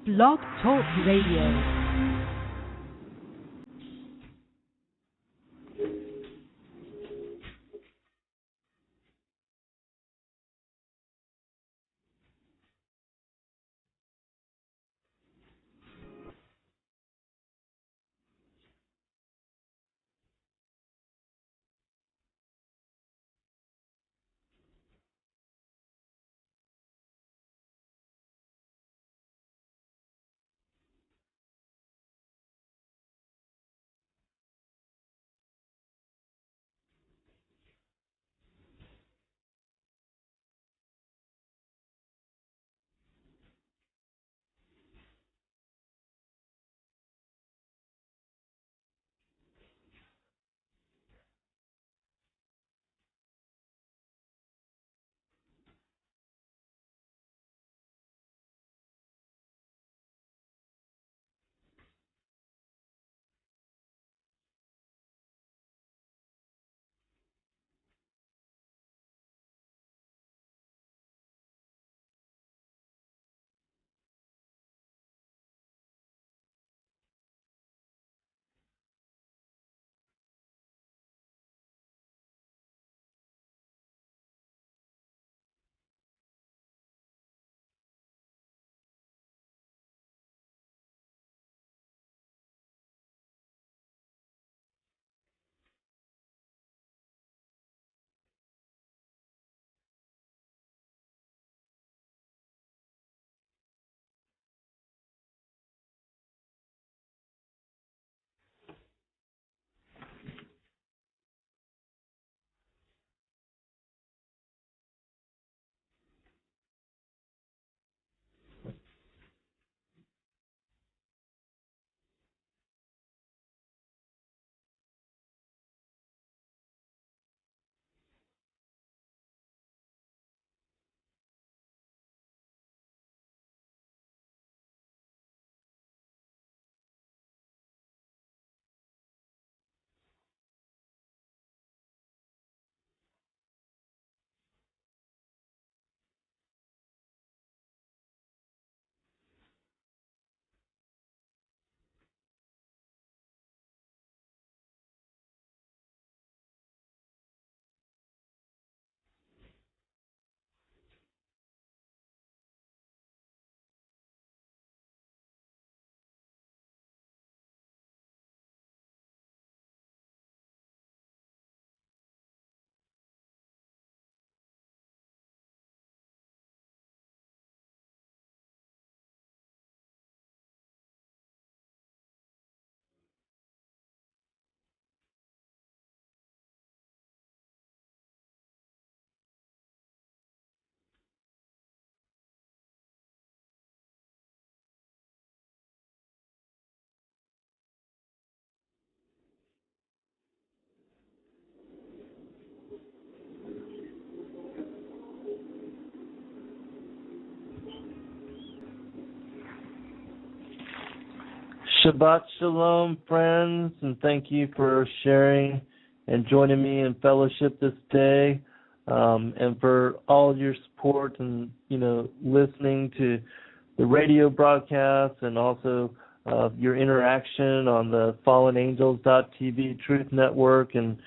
Blog Talk Radio. Shabbat Shalom, friends, and thank you for sharing and joining me in fellowship this day, and for all of your support and, listening to the radio broadcast and also your interaction on the fallenangels.tv Truth Network. And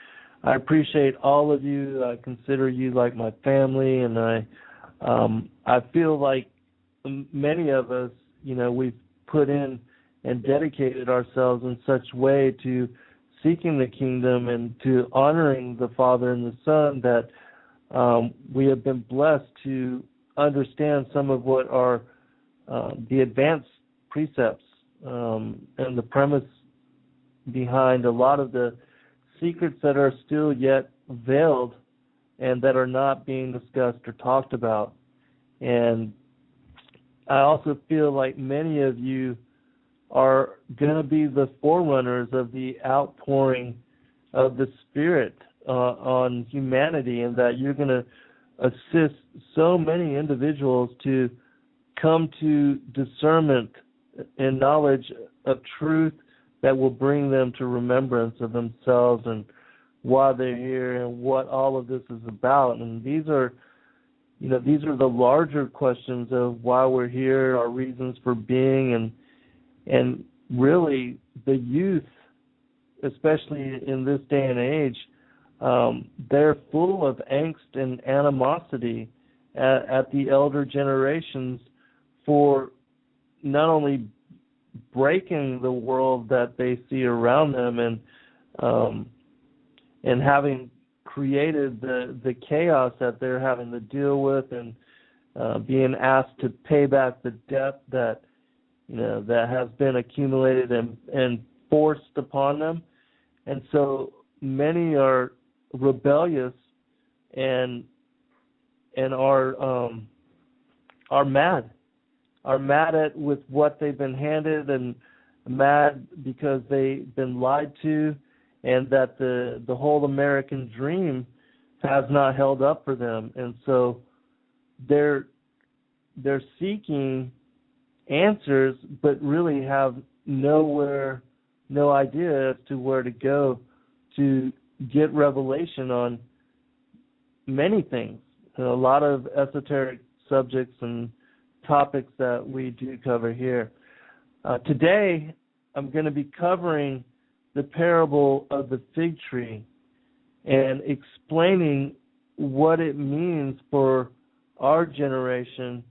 I appreciate all of you. I consider you like my family, and I feel like many of us, we've put in and dedicated ourselves in such way to seeking the kingdom and to honoring the Father and the Son that we have been blessed to understand some of what are the advanced precepts and the premise behind a lot of the secrets that are still yet veiled and that are not being discussed or talked about. And I also feel like many of you are going to be the forerunners of the outpouring of the Spirit on humanity, and that you're going to assist so many individuals to come to discernment and knowledge of truth that will bring them to remembrance of themselves and why they're here and what all of this is about. And these are these are the larger questions of why we're here, our reasons for being, and really the youth, especially in this day and age, they're full of angst and animosity at the elder generations for not only breaking the world that they see around them and having created the chaos that they're having to deal with, and being asked to pay back the debt that that has been accumulated and forced upon them. And so many are rebellious and are mad at with what they've been handed, and mad because they've been lied to, and that the whole American dream has not held up for them. And so they're seeking answers, but really have no idea as to where to go to get revelation on many things. A lot of esoteric subjects and topics that we do cover here. Today, I'm going to be covering the parable of the fig tree and explaining what it means for our generation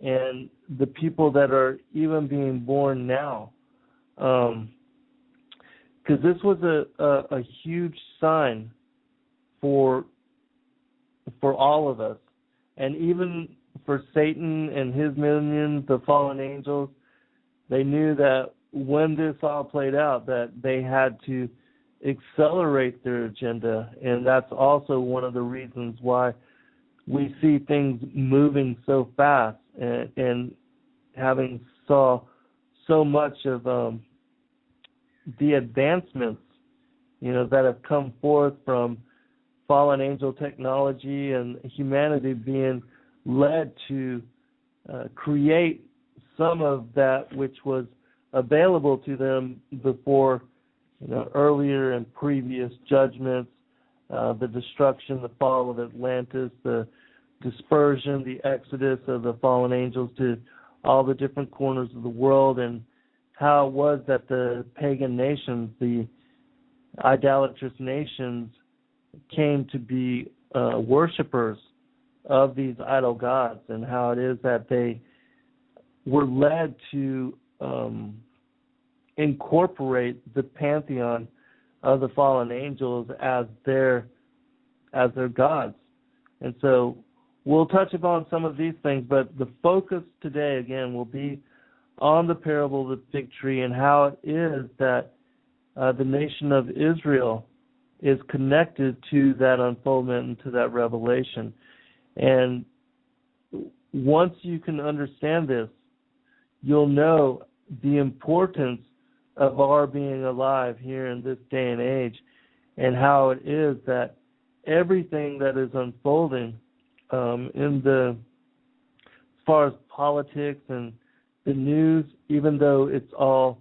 and the people that are even being born now. Because this was a huge sign for all of us, and even for Satan and his minions, the fallen angels. They knew that when this all played out, that they had to accelerate their agenda, and that's also one of the reasons why we see things moving so fast and having saw so much of the advancements, that have come forth from fallen angel technology and humanity being led to create some of that which was available to them before, earlier and previous judgments, the destruction, the fall of Atlantis, the dispersion, the exodus of the fallen angels to all the different corners of the world, and how it was that the pagan nations, the idolatrous nations, came to be worshipers of these idol gods, and how it is that they were led to incorporate the pantheon of the fallen angels as their gods. And so we'll touch upon some of these things, but the focus today, again, will be on the parable of the fig tree and how it is that the nation of Israel is connected to that unfoldment and to that revelation. And once you can understand this, you'll know the importance of our being alive here in this day and age, and how it is that everything that is unfolding as far as politics and the news, even though it's all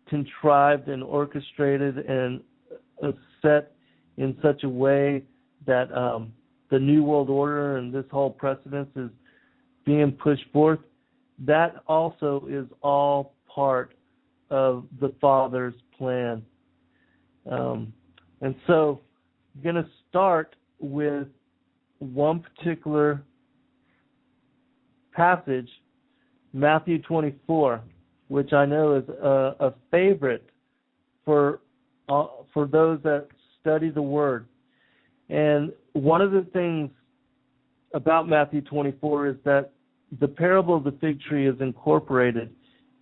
contrived and orchestrated and set in such a way that the New World Order and this whole precedence is being pushed forth, that also is all part of the Father's plan. And so I'm going to start with one particular passage, Matthew 24, which I know is a favorite for those that study the Word. And one of the things about Matthew 24 is that the parable of the fig tree is incorporated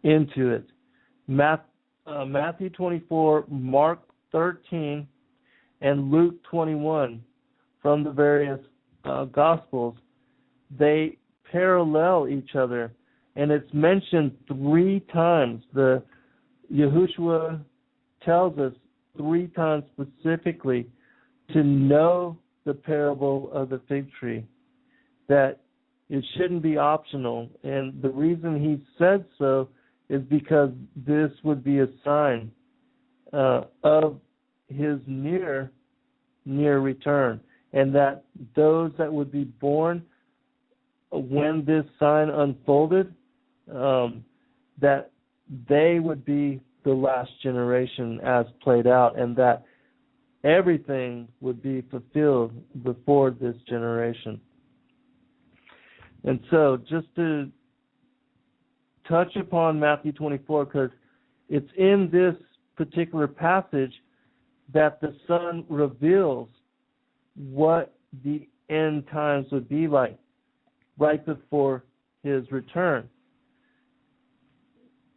into it. Matthew 24, Mark 13, and Luke 21 from the various Gospels, they parallel each other, and it's mentioned 3 times. Yahushua tells us 3 times specifically to know the parable of the fig tree, that it shouldn't be optional. And the reason he said so is because this would be a sign of his near return, and that those that would be born when this sign unfolded, that they would be the last generation as played out, and that everything would be fulfilled before this generation. And so, just to touch upon Matthew 24, because it's in this particular passage that the Son reveals what the end times would be like right before his return.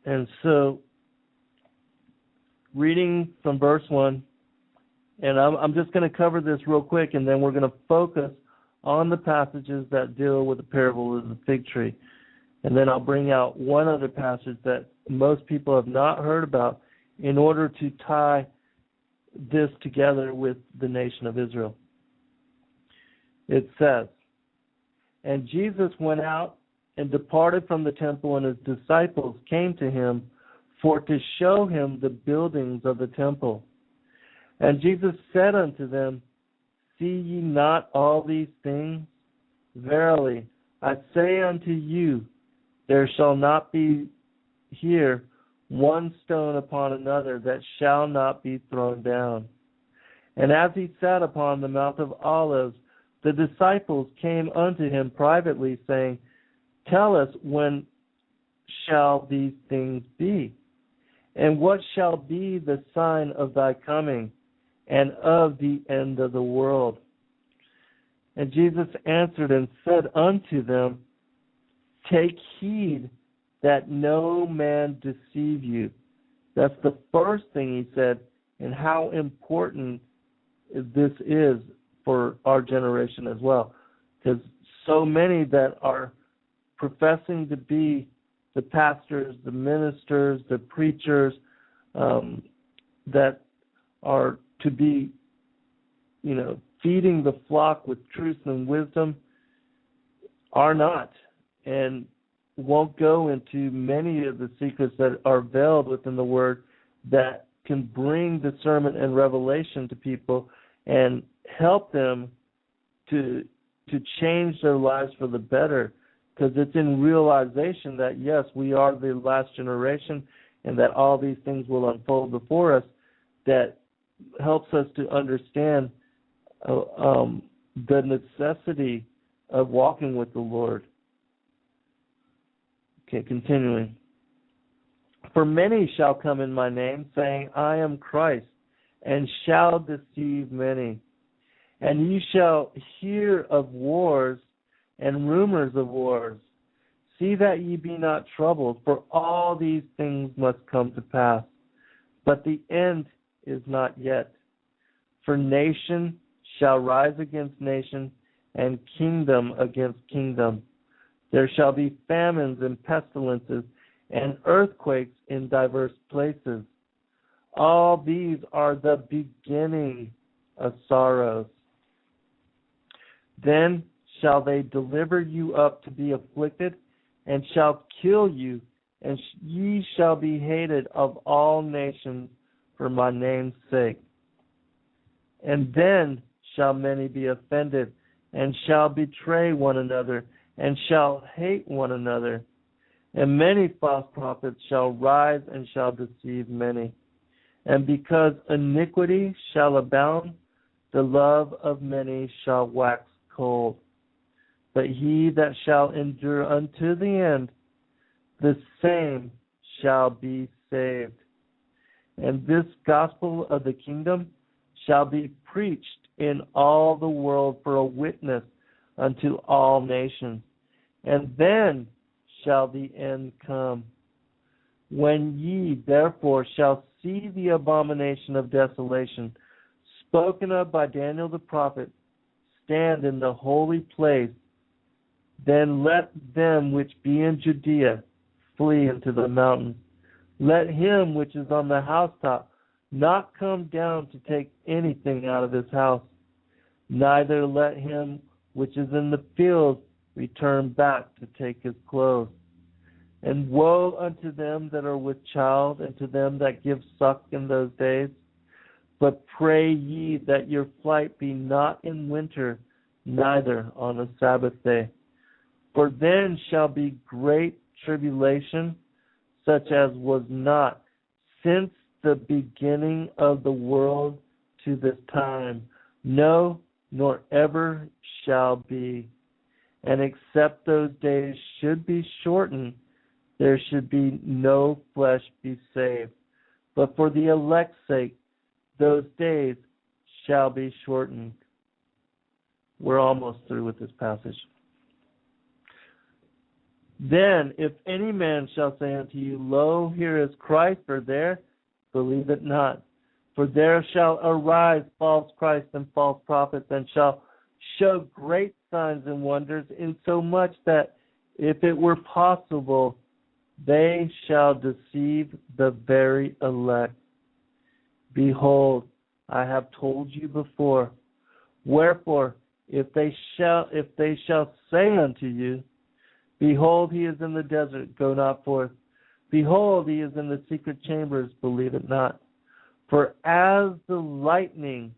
And so, reading from verse 1, and I'm just going to cover this real quick, and then we're going to focus on the passages that deal with the parable of the fig tree. And then I'll bring out one other passage that most people have not heard about in order to tie this together with the nation of Israel. It says, "And Jesus went out and departed from the temple, and his disciples came to him for to show him the buildings of the temple. And Jesus said unto them, See ye not all these things? Verily, I say unto you, there shall not be here one stone upon another that shall not be thrown down. And as he sat upon the Mount of Olives, the disciples came unto him privately, saying, Tell us, when shall these things be? And what shall be the sign of thy coming, and of the end of the world? And Jesus answered and said unto them, Take heed that no man deceive you. That's the first thing he said, and how important this is for our generation as well. Because so many that are professing to be the pastors, the ministers, the preachers, that are to be, feeding the flock with truth and wisdom, are not, and won't go into many of the secrets that are veiled within the Word that can bring discernment and revelation to people and help them to change their lives for the better. Because it's in realization that, yes, we are the last generation and that all these things will unfold before us, that helps us to understand the necessity of walking with the Lord. Okay, continuing. For many shall come in my name, saying, I am Christ, and shall deceive many. And ye shall hear of wars and rumors of wars. See that ye be not troubled, for all these things must come to pass. But the end is not yet. For nation shall rise against nation, and kingdom against kingdom. There shall be famines and pestilences, and earthquakes in diverse places. All these are the beginning of sorrows. Then shall they deliver you up to be afflicted, and shall kill you, and ye shall be hated of all nations for my name's sake. And then shall many be offended, and shall betray one another, and shall hate one another. And many false prophets shall rise and shall deceive many. And because iniquity shall abound, the love of many shall wax cold. But he that shall endure unto the end, the same shall be saved. And this gospel of the kingdom shall be preached in all the world for a witness unto all nations. And then shall the end come. When ye therefore shall see the abomination of desolation, spoken of by Daniel the prophet, stand in the holy place, then let them which be in Judea flee into the mountains. Let him which is on the housetop not come down to take anything out of his house, neither let him which is in the field return back to take his clothes. And woe unto them that are with child, and to them that give suck in those days. But pray ye that your flight be not in winter, neither on a Sabbath day. For then shall be great tribulation, such as was not since the beginning of the world to this time, no, nor ever shall be. And except those days should be shortened, there should be no flesh be saved. But for the elect's sake, those days shall be shortened. We're almost through with this passage. Then, if any man shall say unto you, Lo, here is Christ, or there, believe it not. For there shall arise false Christs and false prophets, and shall show great signs and wonders, insomuch that, if it were possible, they shall deceive the very elect. Behold, I have told you before. Wherefore, if they shall say unto you, Behold, he is in the desert, go not forth. Behold, he is in the secret chambers, believe it not. For as the lightning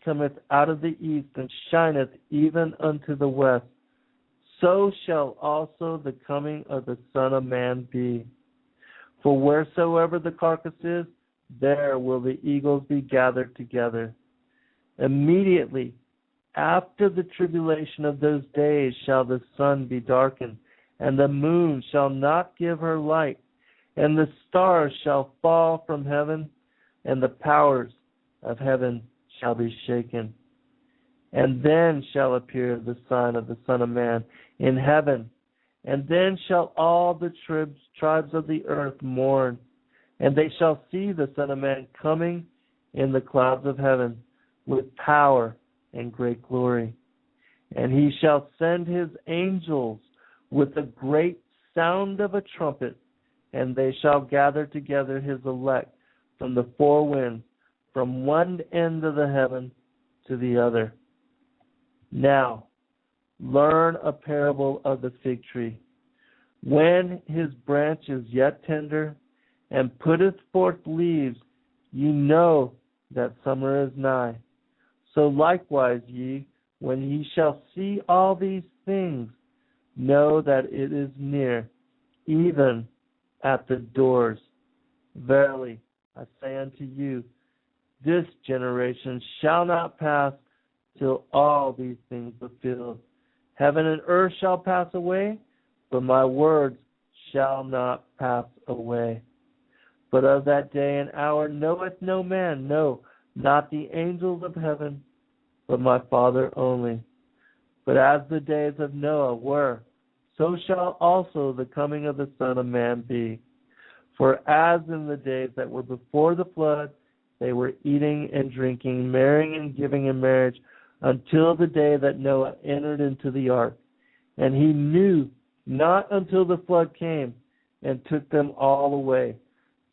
cometh out of the east, and shineth even unto the west, so shall also the coming of the Son of Man be. For wheresoever the carcass is, there will the eagles be gathered together. Immediately after the tribulation of those days shall the sun be darkened, and the moon shall not give her light, and the stars shall fall from heaven, and the powers of heaven shall be shaken. And then shall appear the sign of the Son of Man in heaven, and then shall all the tribes of the earth mourn, and they shall see the Son of Man coming in the clouds of heaven with power and great glory. And he shall send his angels with a great sound of a trumpet, and they shall gather together his elect from the four winds, from one end of the heaven to the other. Now, learn a parable of the fig tree. When his branch is yet tender, and putteth forth leaves, ye know that summer is nigh. So likewise ye, when ye shall see all these things, know that it is near, even at the doors. Verily, I say unto you, this generation shall not pass till all these things be fulfilled. Heaven and earth shall pass away, but my words shall not pass away. But of that day and hour knoweth no man, no, not the angels of heaven, but my Father only. But as the days of Noah were, so shall also the coming of the Son of Man be. For as in the days that were before the flood, they were eating and drinking, marrying and giving in marriage, until the day that Noah entered into the ark. And he knew not until the flood came and took them all away.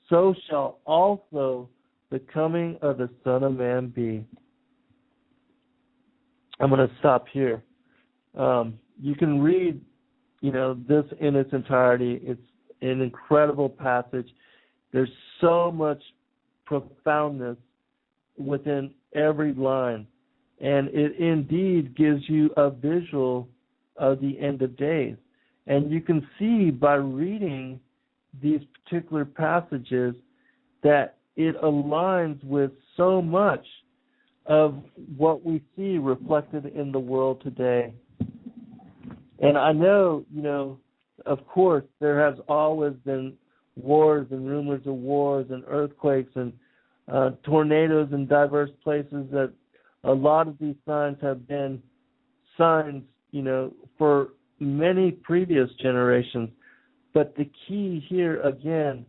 So shall also the coming of the Son of Man be. I'm going to stop here. You can read, this in its entirety. It's an incredible passage. There's so much profoundness within every line. And it indeed gives you a visual of the end of days. And you can see by reading these particular passages that it aligns with so much of what we see reflected in the world today. And I know, of course, there has always been wars and rumors of wars and earthquakes and tornadoes in diverse places, that a lot of these signs have been signs, for many previous generations. But the key here, again,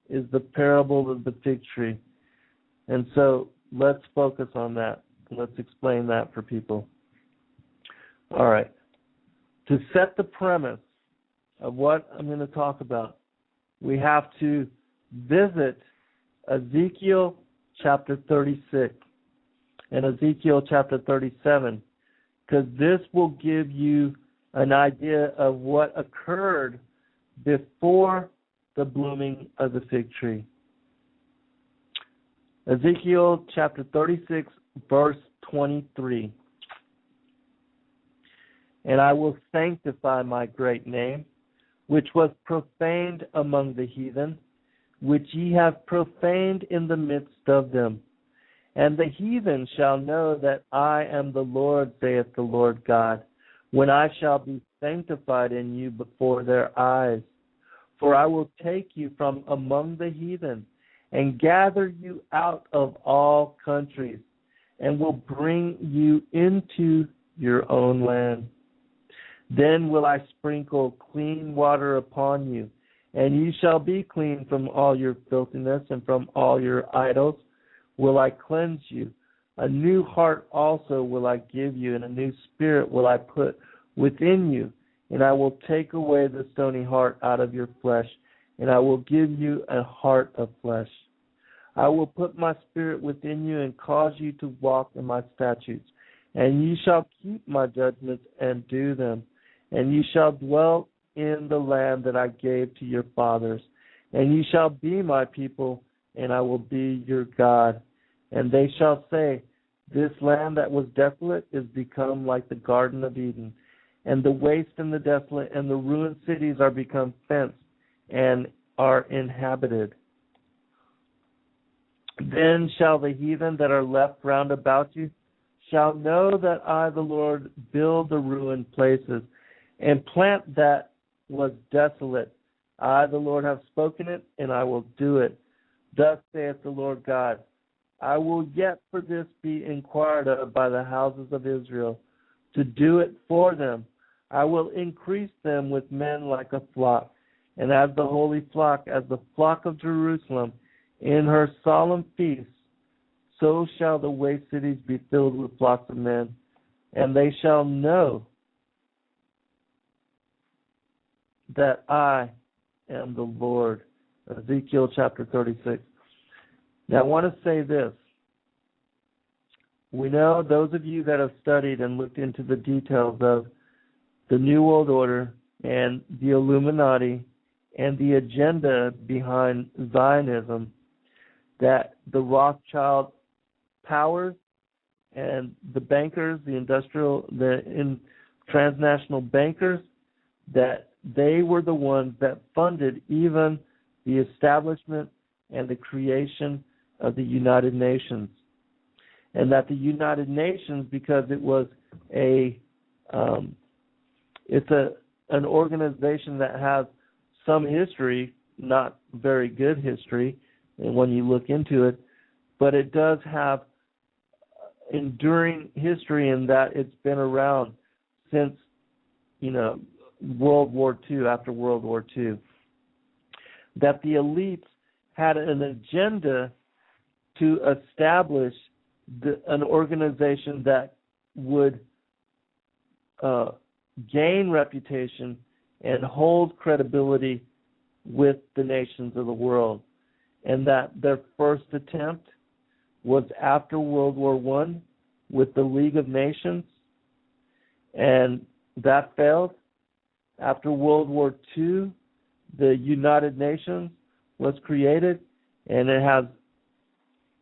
is the parable of the fig tree. And so let's focus on that. Let's explain that for people. All right. To set the premise of what I'm going to talk about, we have to visit Ezekiel chapter 36 and Ezekiel chapter 37, because this will give you an idea of what occurred before the blooming of the fig tree. Ezekiel chapter 36, verse 23. and I will sanctify my great name, which was profaned among the heathen, which ye have profaned in the midst of them. And the heathen shall know that I am the Lord, saith the Lord God, when I shall be sanctified in you before their eyes. For I will take you from among the heathen, and gather you out of all countries, and will bring you into your own land. Then will I sprinkle clean water upon you, and you shall be clean from all your filthiness, and from all your idols will I cleanse you. A new heart also will I give you, and a new spirit will I put within you. And I will take away the stony heart out of your flesh, and I will give you a heart of flesh. I will put my spirit within you and cause you to walk in my statutes. And you shall keep my judgments and do them. And you shall dwell in the land that I gave to your fathers. And you shall be my people, and I will be your God. And they shall say, this land that was desolate is become like the Garden of Eden. And the waste and the desolate and the ruined cities are become fenced and are inhabited. Then shall the heathen that are left round about you shall know that I, the Lord, build the ruined places and plant that was desolate. I, the Lord, have spoken it, and I will do it. Thus saith the Lord God, I will yet for this be inquired of by the houses of Israel, to do it for them. I will increase them with men like a flock, and as the holy flock, as the flock of Jerusalem, in her solemn feasts, so shall the waste cities be filled with flocks of men, and they shall know that I am the Lord. Ezekiel chapter 36. Now I want to say this. We know, those of you that have studied and looked into the details of the New World Order and the Illuminati and the agenda behind Zionism, that the Rothschild powers and the bankers, the transnational bankers, that they were the ones that funded even the establishment and the creation of the United Nations. And that the United Nations, because it was an organization that has some history, not very good history, and when you look into it, but it does have enduring history in that it's been around since, World War II, after World War II. That the elites had an agenda to establish an organization that would gain reputation and hold credibility with the nations of the world. And that their first attempt was after World War I with the League of Nations, and that failed. After World War II, the United Nations was created, and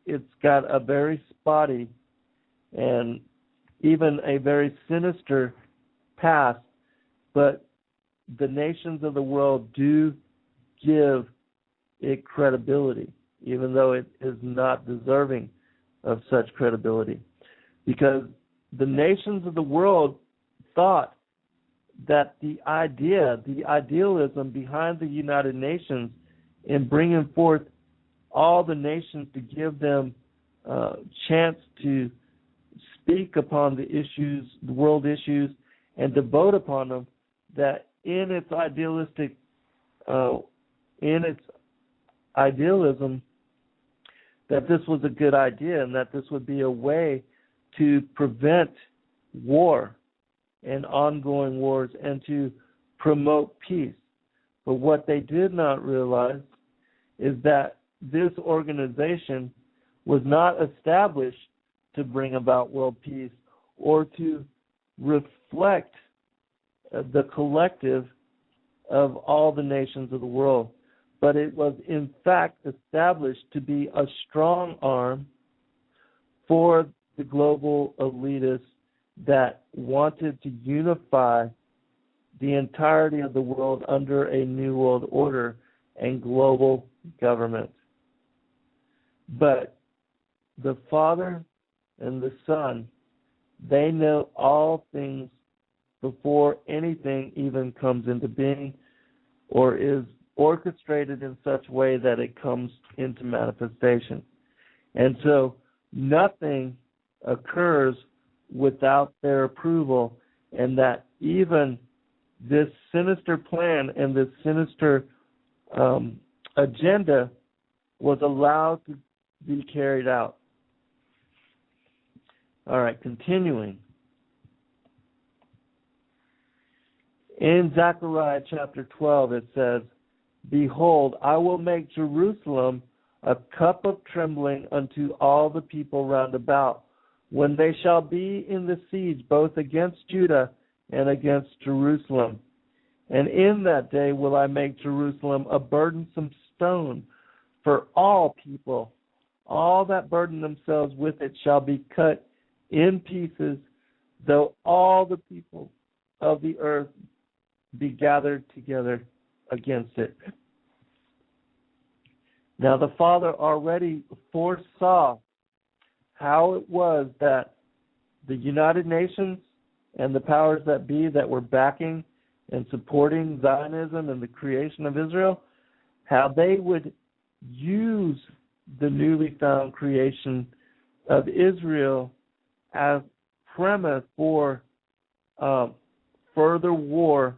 it's got a very spotty and even a very sinister past, but the nations of the world do give it credibility, even though it is not deserving of such credibility. Because the nations of the world thought that the idealism behind the United Nations in bringing forth all the nations to give them a chance to speak upon the issues, the world issues, and to vote upon them, that in its idealism, that this was a good idea and that this would be a way to prevent war and ongoing wars and to promote peace. But what they did not realize is that this organization was not established to bring about world peace or to reflect the collective of all the nations of the world, but it was in fact established to be a strong arm for the global elitist that wanted to unify the entirety of the world under a new world order and global government. But the Father and the Son, they know all things before anything even comes into being or is orchestrated in such a way that it comes into manifestation. And so nothing occurs without their approval, and that even this sinister plan and this sinister agenda was allowed to be carried out. All right, continuing. In Zechariah chapter 12 it says, "Behold, I will make Jerusalem a cup of trembling unto all the people round about, when they shall be in the siege both against Judah and against Jerusalem. And in that day will I make Jerusalem a burdensome stone for all people. All that burden themselves with it shall be cut in pieces, though all the people of the earth be gathered together against it." Now the Father already foresaw how it was that the United Nations and the powers that be that were backing and supporting Zionism and the creation of Israel, how they would use the newly found creation of Israel as premise for further war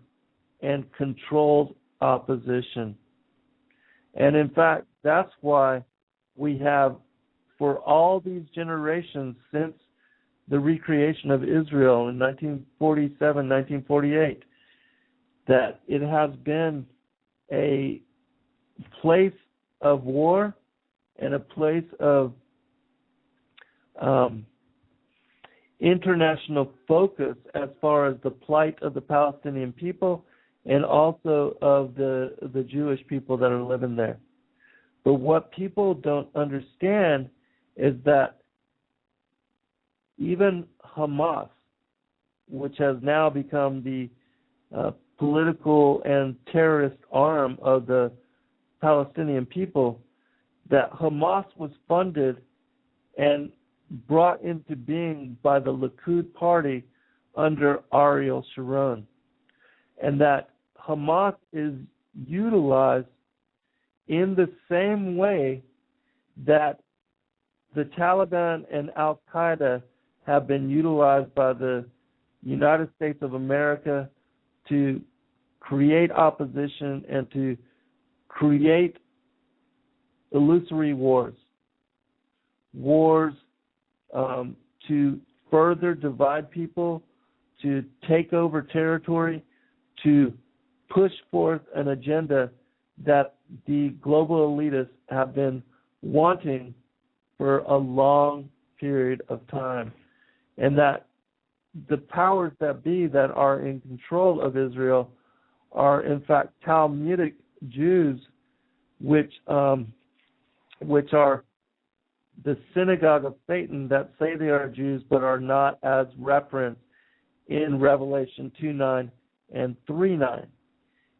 and controlled opposition. And in fact, that's why we have, for all these generations since the recreation of Israel in 1947, 1948, that it has been a place of war and a place of international focus as far as the plight of the Palestinian people and also of the Jewish people that are living there. But what people don't understand is that even Hamas, which has now become the political and terrorist arm of the Palestinian people, that Hamas was funded and brought into being by the Likud party under Ariel Sharon, and that Hamas is utilized in the same way that the Taliban and Al-Qaeda have been utilized by the United States of America to create opposition and to create illusory wars to further divide people, to take over territory, to push forth an agenda that the global elitists have been wanting for a long period of time. And that the powers that be that are in control of Israel are in fact Talmudic Jews, which are the synagogue of Satan that say they are Jews but are not as referenced in Revelation 2:9 and 3:9.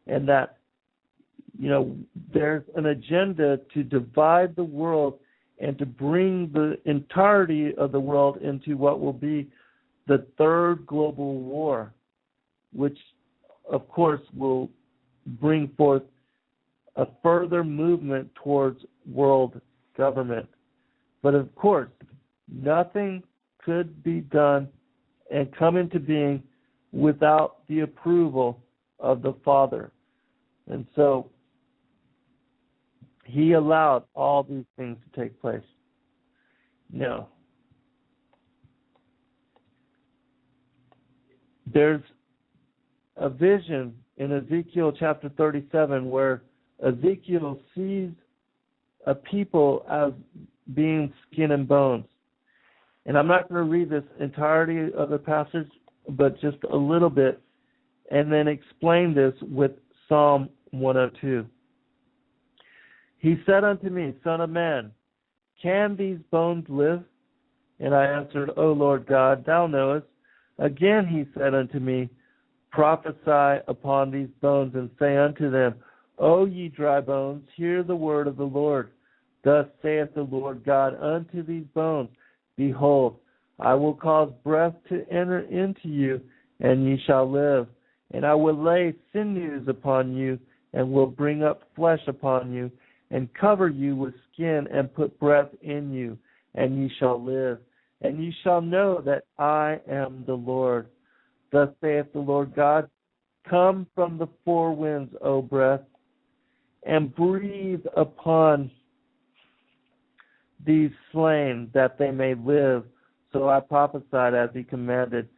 And that, there's an agenda to divide the world and to bring the entirety of the world into what will be the third global war, which of course will bring forth a further movement towards world government. But of course, nothing could be done and come into being without the approval of the Father. And so He allowed all these things to take place. Now, there's a vision in Ezekiel chapter 37 where Ezekiel sees a people as being skin and bones. And I'm not going to read this entirety of the passage, but just a little bit, and then explain this with Psalm 102. He said unto me, Son of man, can these bones live? And I answered, O Lord God, thou knowest. Again he said unto me, prophesy upon these bones, and say unto them, O ye dry bones, hear the word of the Lord. Thus saith the Lord God unto these bones, behold, I will cause breath to enter into you, and ye shall live. And I will lay sinews upon you, and will bring up flesh upon you, and cover you with skin, and put breath in you, and ye shall live. And ye shall know that I am the Lord. Thus saith the Lord God, come from the four winds, O breath, and breathe upon these slain, that they may live. So I prophesied as he commanded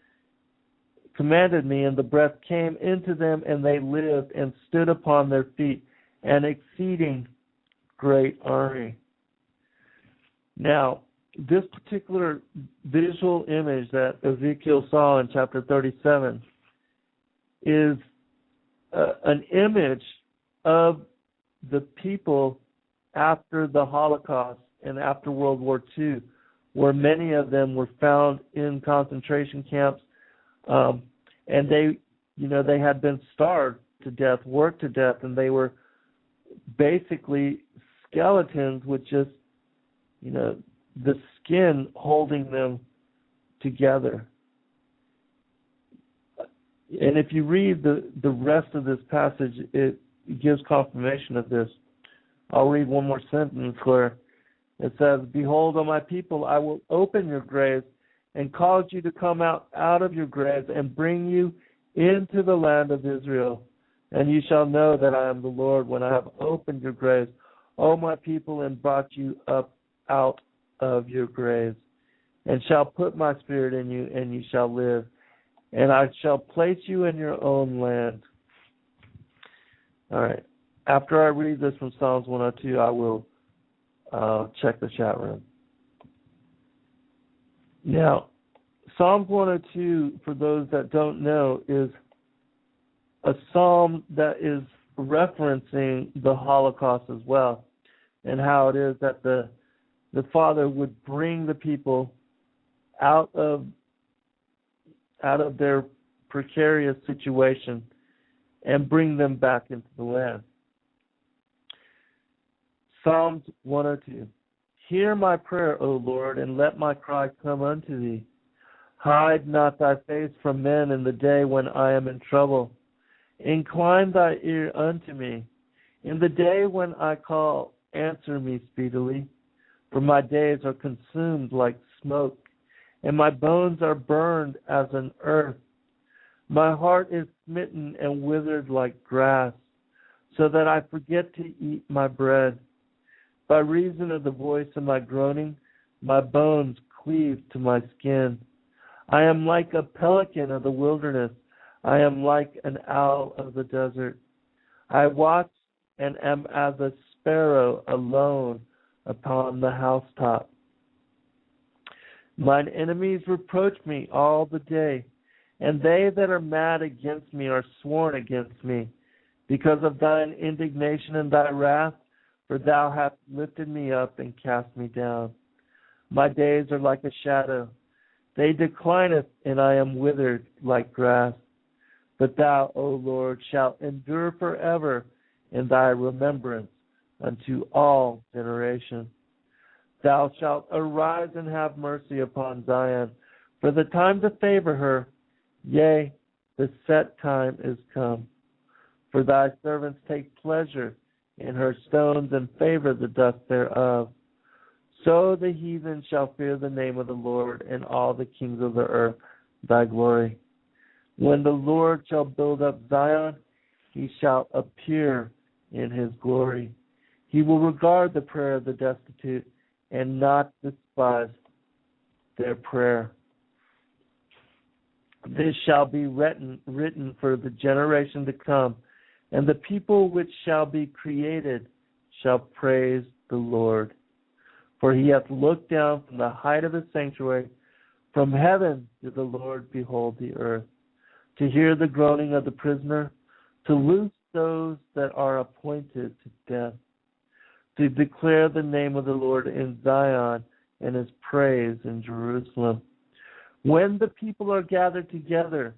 me, and the breath came into them, and they lived and stood upon their feet, an exceeding great army. Now, this particular visual image that Ezekiel saw in chapter 37 is an image of the people after the Holocaust and after World War II, where many of them were found in concentration camps, and they had been starved to death, worked to death, and they were basically skeletons with just, the skin holding them together. And if you read the rest of this passage, it gives confirmation of this. I'll read one more sentence where it says, behold, O my people, I will open your graves and cause you to come out of your graves and bring you into the land of Israel. And you shall know that I am the Lord when I have opened your graves, O my people, and brought you up out of your graves, and shall put my spirit in you, and you shall live, and I shall place you in your own land. All right. After I read this from Psalms 102, I will check the chat room. Now, Psalms 102, for those that don't know, is a psalm that is referencing the Holocaust as well, and how it is that the Father would bring the people out of their precarious situation and bring them back into the land. Psalms 102. Hear my prayer, O Lord, and let my cry come unto thee. Hide not thy face from men in the day when I am in trouble. Incline thy ear unto me. In the day when I call, answer me speedily. For my days are consumed like smoke, and my bones are burned as an earth. My heart is smitten and withered like grass, so that I forget to eat my bread. By reason of the voice of my groaning, my bones cleave to my skin. I am like a pelican of the wilderness. I am like an owl of the desert. I watch and am as a sparrow alone upon the housetop. Mine enemies reproach me all the day, and they that are mad against me are sworn against me, because of thine indignation and thy wrath, for thou hast lifted me up and cast me down. My days are like a shadow. They declineth, and I am withered like grass. But thou, O Lord, shalt endure forever, in thy remembrance unto all generations. Thou shalt arise and have mercy upon Zion, for the time to favor her, yea, the set time is come. For thy servants take pleasure in her stones, and favor the dust thereof. So the heathen shall fear the name of the Lord, and all the kings of the earth thy glory. When the Lord shall build up Zion, he shall appear in his glory. He will regard the prayer of the destitute, and not despise their prayer. This shall be written for the generation to come, and the people which shall be created shall praise the Lord. For he hath looked down from the height of his sanctuary. From heaven did the Lord behold the earth, to hear the groaning of the prisoner, to loose those that are appointed to death, to declare the name of the Lord in Zion, and his praise in Jerusalem. When the people are gathered together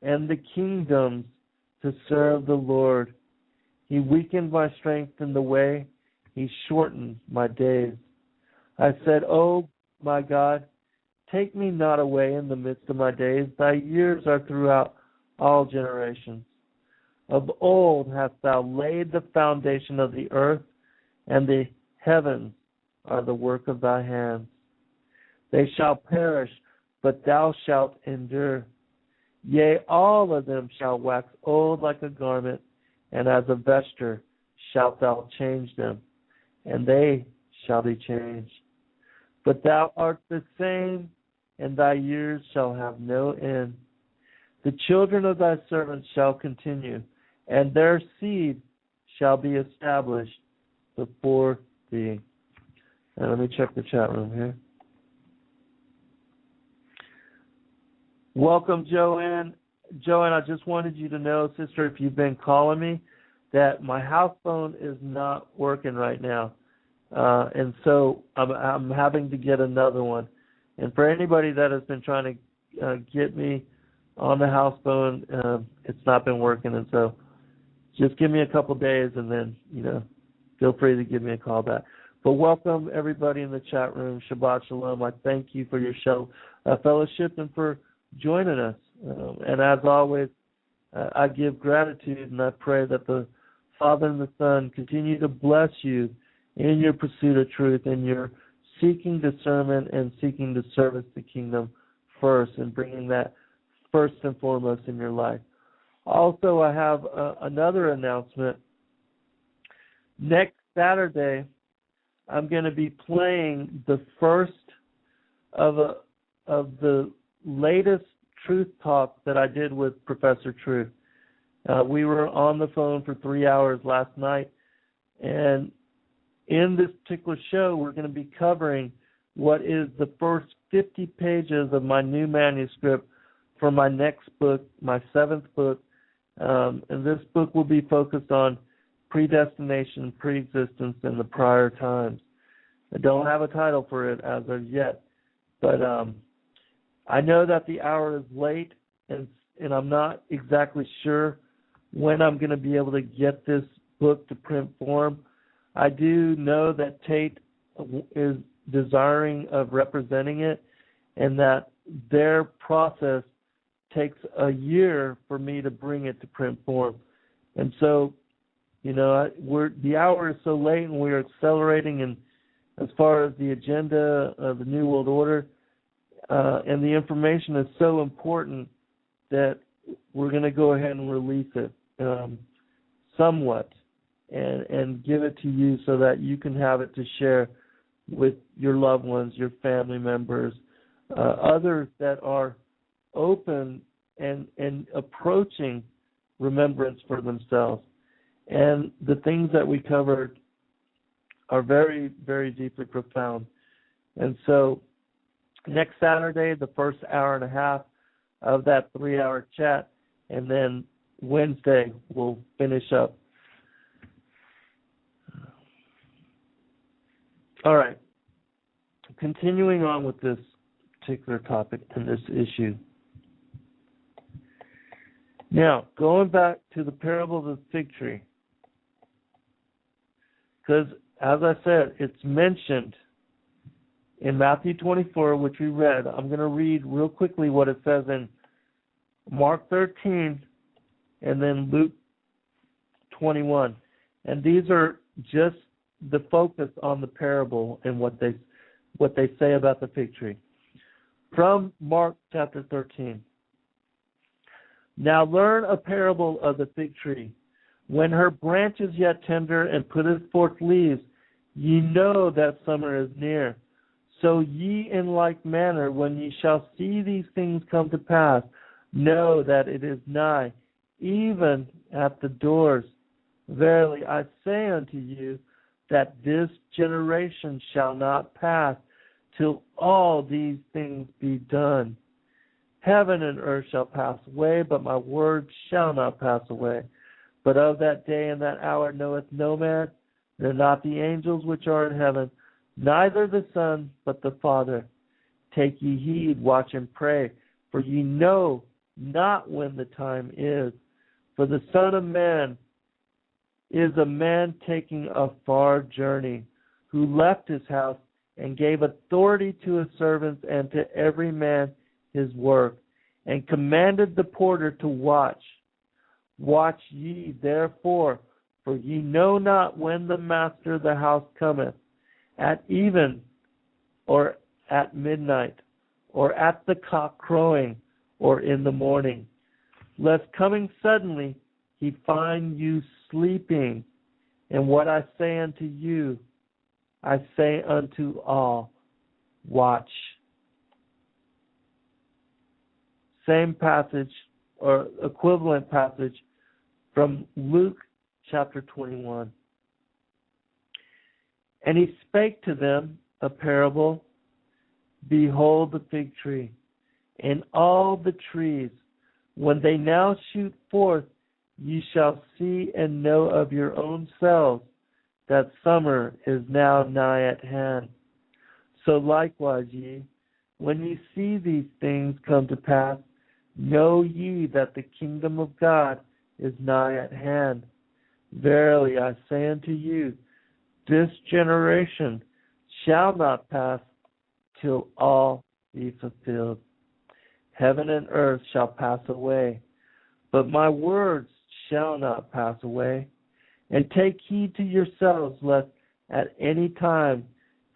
and the kingdoms to serve the Lord. He weakened my strength in the way. He shortened my days. I said, Oh, my God, take me not away in the midst of my days. Thy years are throughout all generations. Of old hast thou laid the foundation of the earth, and the heavens are the work of thy hands. They shall perish, but thou shalt endure. Yea, all of them shall wax old like a garment, and as a vesture shalt thou change them, and they shall be changed. But thou art the same, and thy years shall have no end. The children of thy servants shall continue, and their seed shall be established before thee. And let me check the chat room here. Welcome, Joanne. Joanne, I just wanted you to know, sister, if you've been calling me, that my house phone is not working right now. And so I'm having to get another one. And for anybody that has been trying to get me on the house phone, it's not been working. And so just give me a couple days and then, feel free to give me a call back. But welcome, everybody in the chat room. Shabbat Shalom. I thank you for your fellowship and for joining us. And as always, I give gratitude, and I pray that the Father and the Son continue to bless you in your pursuit of truth, in your seeking discernment and seeking to service the kingdom first and bringing that first and foremost in your life. Also, I have another announcement. Next Saturday, I'm going to be playing the first of the latest Truth Talk that I did with Professor Truth. We were on the phone for 3 hours last night, and in this particular show, we're going to be covering what is the first 50 pages of my new manuscript for my next book, my 7th book, and this book will be focused on predestination, preexistence, and the prior times. I don't have a title for it as of yet, but I know that the hour is late, and I'm not exactly sure when I'm going to be able to get this book to print form. I do know that Tate is desiring of representing it, and that their process takes a year for me to bring it to print form. And so, the hour is so late, and we're accelerating, and as far as the agenda of the New World Order, and the information is so important that we're going to go ahead and release it somewhat and give it to you so that you can have it to share with your loved ones, your family members, others that are open and approaching remembrance for themselves. And the things that we covered are very, very deeply profound. And so next Saturday, the first hour and a half of that 3-hour chat, and then Wednesday we'll finish up. All right. Continuing on with this particular topic and this issue. Now, going back to the parable of the fig tree, because as I said, it's mentioned in Matthew 24, which we read. I'm going to read real quickly what it says in Mark 13 and then Luke 21. And these are just the focus on the parable and what they say about the fig tree. From Mark chapter 13. Now learn a parable of the fig tree. When her branch is yet tender and putteth forth leaves, ye know that summer is near. So ye in like manner, when ye shall see these things come to pass, know that it is nigh, even at the doors. Verily I say unto you, that this generation shall not pass till all these things be done. Heaven and earth shall pass away, but my word shall not pass away. But of that day and that hour knoweth no man, nor not the angels which are in heaven, neither the Son, but the Father. Take ye heed, watch and pray, for ye know not when the time is. For the Son of Man is a man taking a far journey, who left his house and gave authority to his servants and to every man his work, and commanded the porter to watch. Watch ye therefore, for ye know not when the master of the house cometh, at even, or at midnight, or at the cock crowing, or in the morning, lest coming suddenly he find you sleeping. And what I say unto you, I say unto all, watch. Same passage, or equivalent passage, from Luke chapter 21. And he spake to them a parable. Behold the fig tree, and all the trees. When they now shoot forth, ye shall see and know of your own selves that summer is now nigh at hand. So likewise ye, when ye see these things come to pass, know ye that the kingdom of God is nigh at hand. Verily I say unto you, this generation shall not pass till all be fulfilled. Heaven and earth shall pass away, but my words shall not pass away. And take heed to yourselves, lest at any time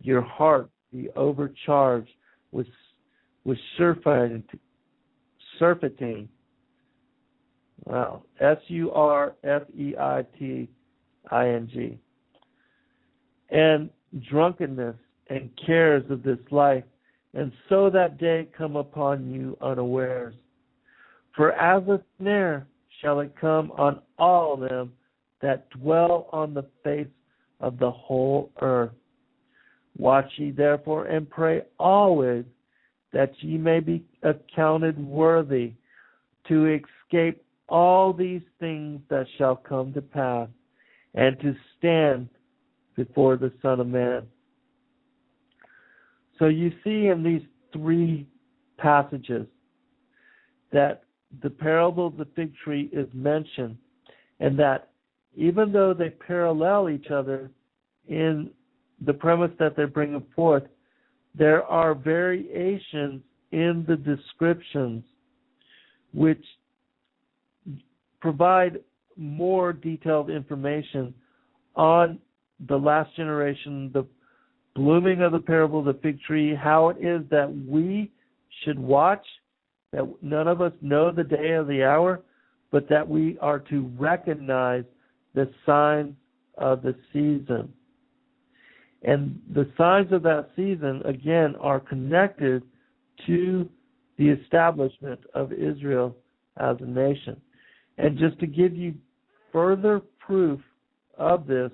your heart be overcharged with surfeiting. Wow. surfeiting. And drunkenness and cares of this life, and so that day come upon you unawares. For as a snare shall it come on all them that dwell on the face of the whole earth. Watch ye therefore and pray always, that ye may be accounted worthy to escape all these things that shall come to pass, and to stand before the Son of Man. So you see in these three passages that the parable of the fig tree is mentioned, and that even though they parallel each other in the premise that they're bringing forth, there are variations in the descriptions which provide more detailed information on the last generation, the blooming of the parable of the fig tree, how it is that we should watch, that none of us know the day or the hour, but that we are to recognize the signs of the season. And the signs of that season, again, are connected to the establishment of Israel as a nation. And just to give you further proof of this,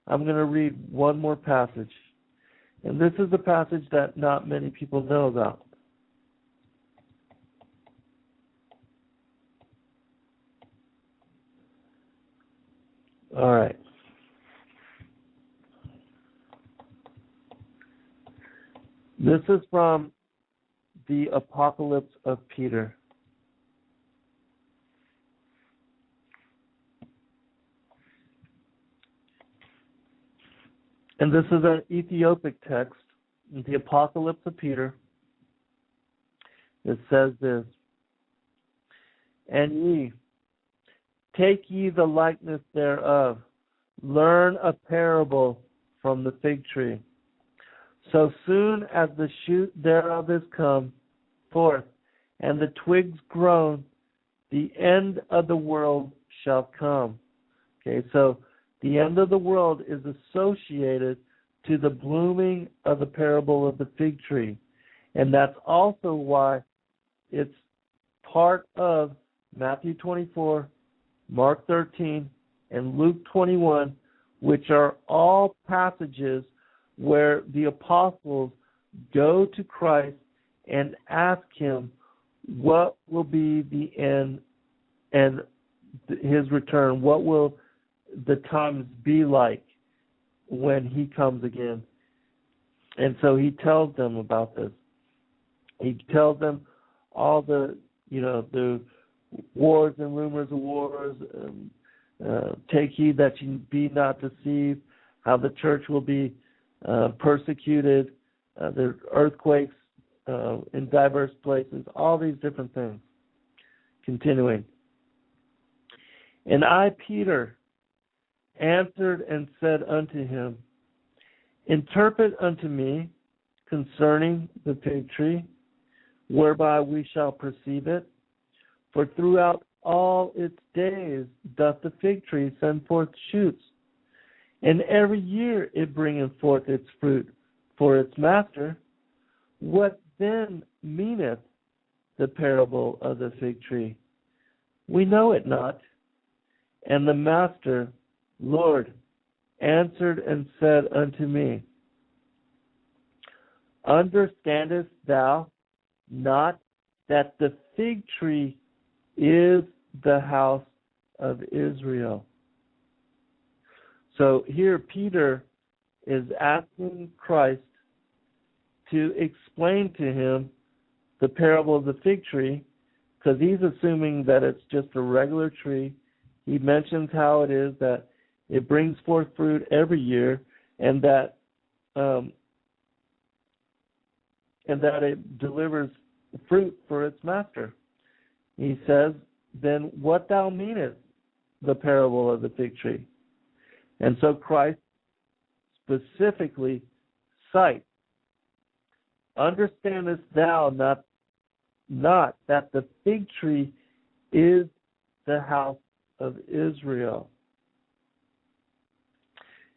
I'm going to read one more passage. And this is a passage that not many people know about. All right. This is from the Apocalypse of Peter. And this is an Ethiopic text, the Apocalypse of Peter. It says this, and ye, take ye the likeness thereof, learn a parable from the fig tree. So soon as the shoot thereof is come forth, and the twigs grown, the end of the world shall come. Okay, so the end of the world is associated to the blooming of the parable of the fig tree. And that's also why it's part of Matthew 24, Mark 13, and Luke 21, which are all passages where the apostles go to Christ and ask him what will be the end and his return. What will the times be like when he comes again? And so he tells them about this. He tells them all the, the wars and rumors of wars. Take heed that you be not deceived. How the church will be persecuted. There are earthquakes in diverse places. All these different things. Continuing. And I, Peter, answered and said unto him, interpret unto me concerning the fig tree, whereby we shall perceive it. For throughout all its days doth the fig tree send forth shoots, and every year it bringeth forth its fruit for its master. What then meaneth the parable of the fig tree? We know it not. And the master, Lord, answered and said unto me, understandest thou not that the fig tree is the house of Israel? So here Peter is asking Christ to explain to him the parable of the fig tree, because he's assuming that it's just a regular tree. He mentions how it is that it brings forth fruit every year, and that it delivers fruit for its master. He says, then what thou meanest the parable of the fig tree? And so Christ specifically cites, understandest thou not that the fig tree is the house of Israel?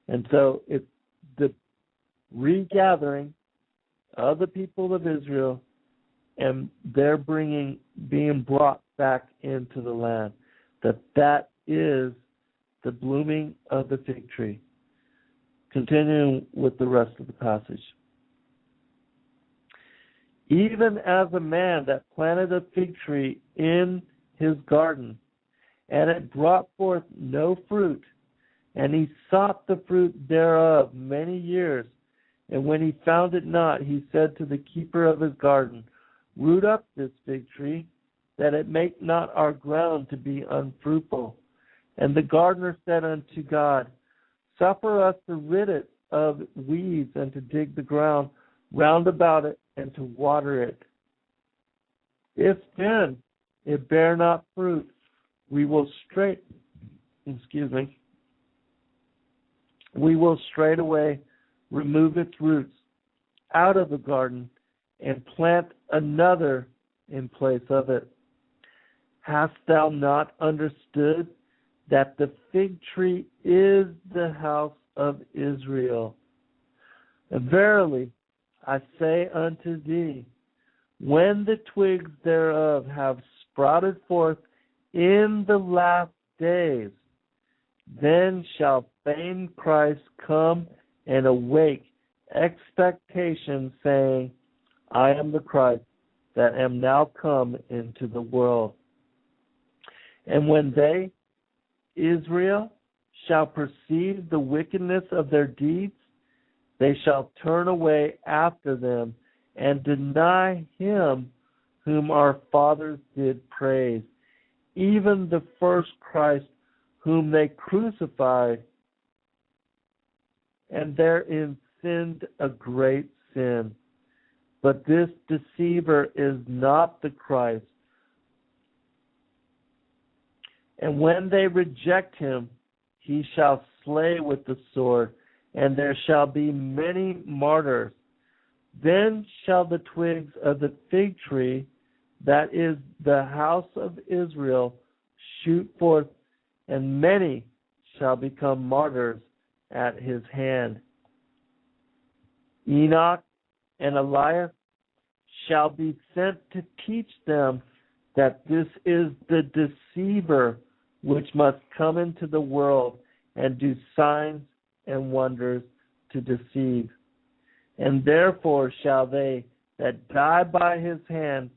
And so it's the regathering of the people of Israel, and they're being brought back into the land. That is the blooming of the fig tree. Continuing with the rest of the passage. Even as a man that planted a fig tree in his garden, and it brought forth no fruit, and he sought the fruit thereof many years, and when he found it not, he said to the keeper of his garden, root up this fig tree, that it make not our ground to be unfruitful. And the gardener said unto God, suffer us to rid it of weeds, and to dig the ground round about it, and to water it. If then it bear not fruit, we will straightway remove its roots out of the garden, and plant another in place of it. Hast thou not understood that the fig tree is the house of Israel? And verily I say unto thee, when the twigs thereof have sprouted forth in the last days, then shall famed Christ come and awake expectation, saying, I am the Christ that am now come into the world. And when they, Israel, shall perceive the wickedness of their deeds, they shall turn away after them, and deny him whom our fathers did praise, even the first Christ whom they crucified, and therein sinned a great sin. But this deceiver is not the Christ. And when they reject him, he shall slay with the sword, and there shall be many martyrs. Then shall the twigs of the fig tree, that is the house of Israel, shoot forth, and many shall become martyrs at his hand. Enoch and Elias shall be sent to teach them that this is the deceiver which must come into the world and do signs and wonders to deceive. And therefore shall they that die by his hand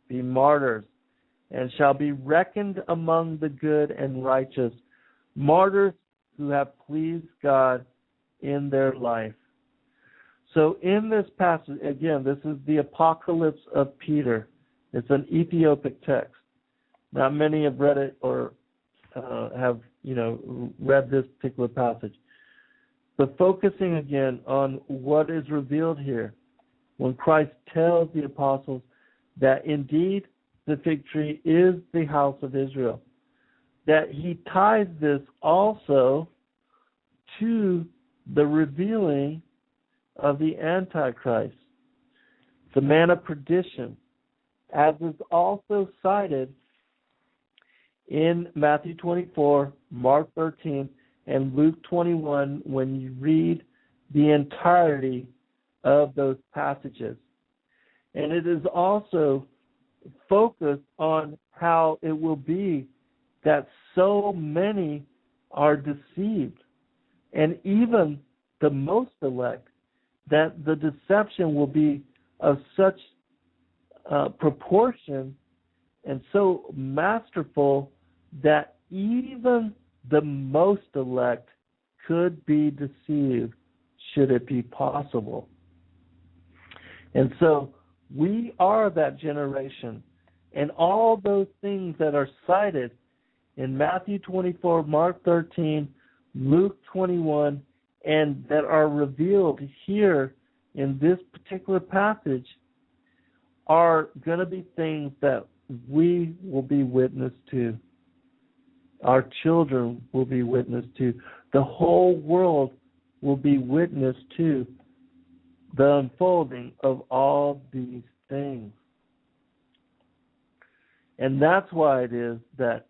be martyrs, and shall be reckoned among the good and righteous, martyrs who have pleased God in their life. So in this passage, again, this is the Apocalypse of Peter. It's an Ethiopic text. Not many have read it or have, read this particular passage. But focusing again on what is revealed here, when Christ tells the apostles that indeed the fig tree is the house of Israel, that he ties this also to the revealing of the Antichrist, the man of perdition, as is also cited in Matthew 24, Mark 13, and Luke 21 when you read the entirety of those passages. And it is also focused on how it will be that so many are deceived, and even the most elect, that the deception will be of such proportion and so masterful that even the most elect could be deceived, should it be possible. And so we are that generation, and all those things that are cited in Matthew 24, Mark 13, Luke 21, and that are revealed here in this particular passage are going to be things that we will be witness to. Our children will be witness to. The whole world will be witness to the unfolding of all these things. And that's why it is that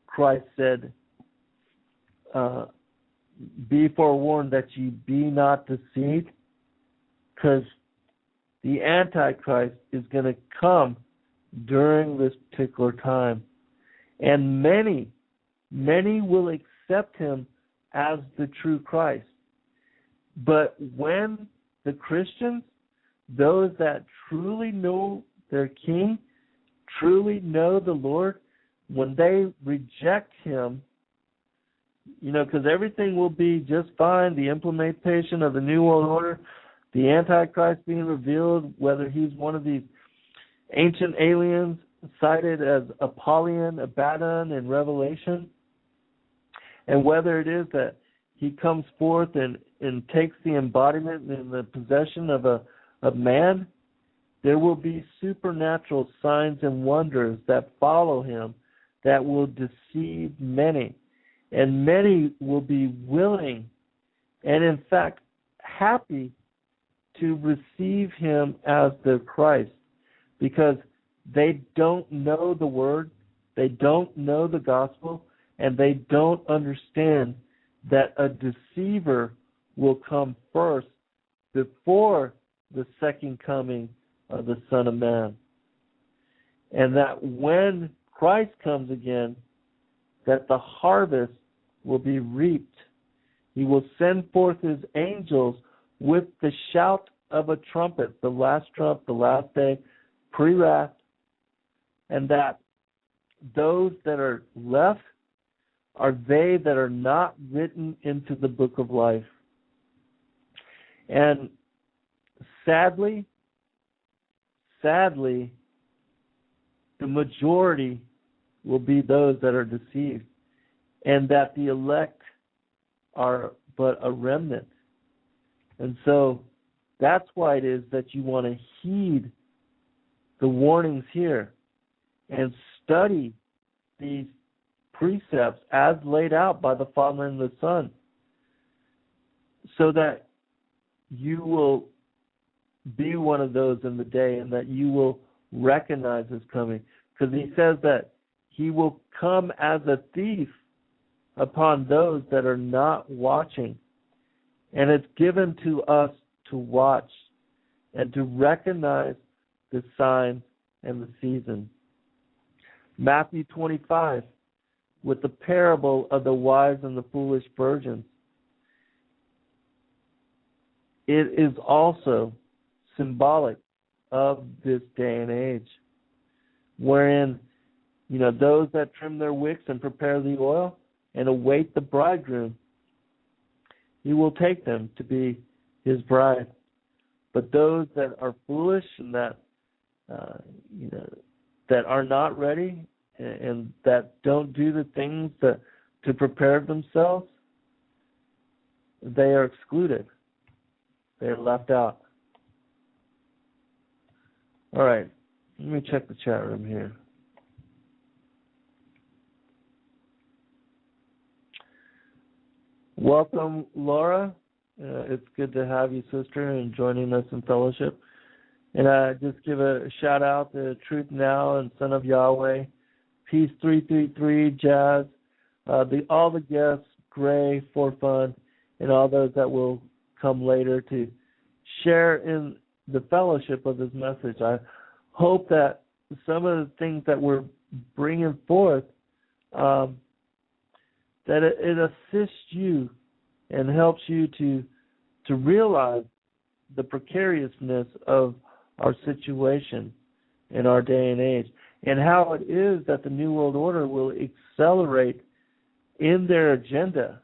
Christ said, be forewarned that ye be not deceived, because the Antichrist is going to come during this particular time. And many will accept him as the true Christ. But when the Christians, those that truly know their King, truly know the Lord, when they reject him, because everything will be just fine, the implementation of the New World Order, the Antichrist being revealed, whether he's one of these ancient aliens cited as Apollyon, Abaddon in Revelation, and whether it is that he comes forth and takes the embodiment and the possession of man, there will be supernatural signs and wonders that follow him that will deceive many. And many will be willing and, in fact, happy to receive him as their Christ, because they don't know the Word, they don't know the gospel, and they don't understand that a deceiver will come first before the second coming of the Son of Man. And that when Christ comes again, that the harvest will be reaped. He will send forth his angels with the shout of a trumpet, the last trump, the last day, pre-wrath, and that those that are left are they that are not written into the book of life. And sadly, the majority will be those that are deceived, and that the elect are but a remnant. And so that's why it is that you want to heed the warnings here and study these precepts as laid out by the Father and the Son, so that you will be one of those in the day, and that you will recognize his coming. Because he says that he will come as a thief upon those that are not watching. And it's given to us to watch and to recognize the signs and the season. Matthew 25, with the parable of the wise and the foolish virgins, it is also symbolic of this day and age, wherein, those that trim their wicks and prepare the oil and await the bridegroom, he will take them to be his bride. But those that are foolish and that that are not ready and that don't do the things to prepare themselves, they are excluded. They are left out. All right, let me check the chat room here. Welcome, Laura. It's good to have you, sister, and joining us in fellowship. And I just give a shout out to Truth Now and Son of Yahweh, Peace 333, Jazz, all the guests, Gray, For Fun, and all those that will come later to share in the fellowship of this message. I hope that some of the things that we're bringing forth, that it assists you and helps you to realize the precariousness of our situation in our day and age, and how it is that the New World Order will accelerate in their agenda.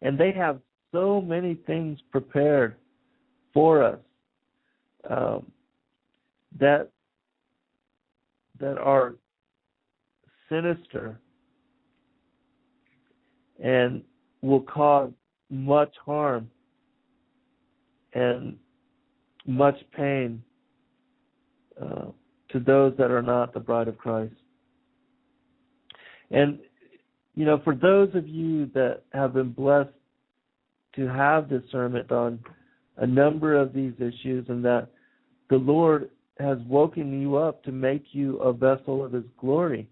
And they have so many things prepared for us that are sinister and will cause much harm and much pain to those that are not the bride of Christ. And, for those of you that have been blessed to have discernment on a number of these issues, and that the Lord has woken you up to make you a vessel of His glory,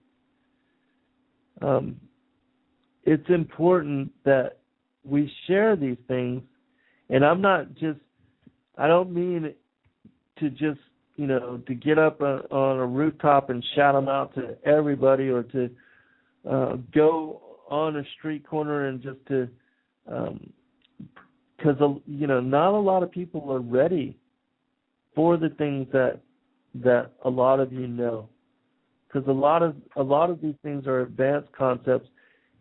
it's important that we share these things. And I don't mean to just, to get up on a rooftop and shout them out to everybody, or to go on a street corner and just to, because, not a lot of people are ready for the things that a lot of you know. Because a lot of these things are advanced concepts,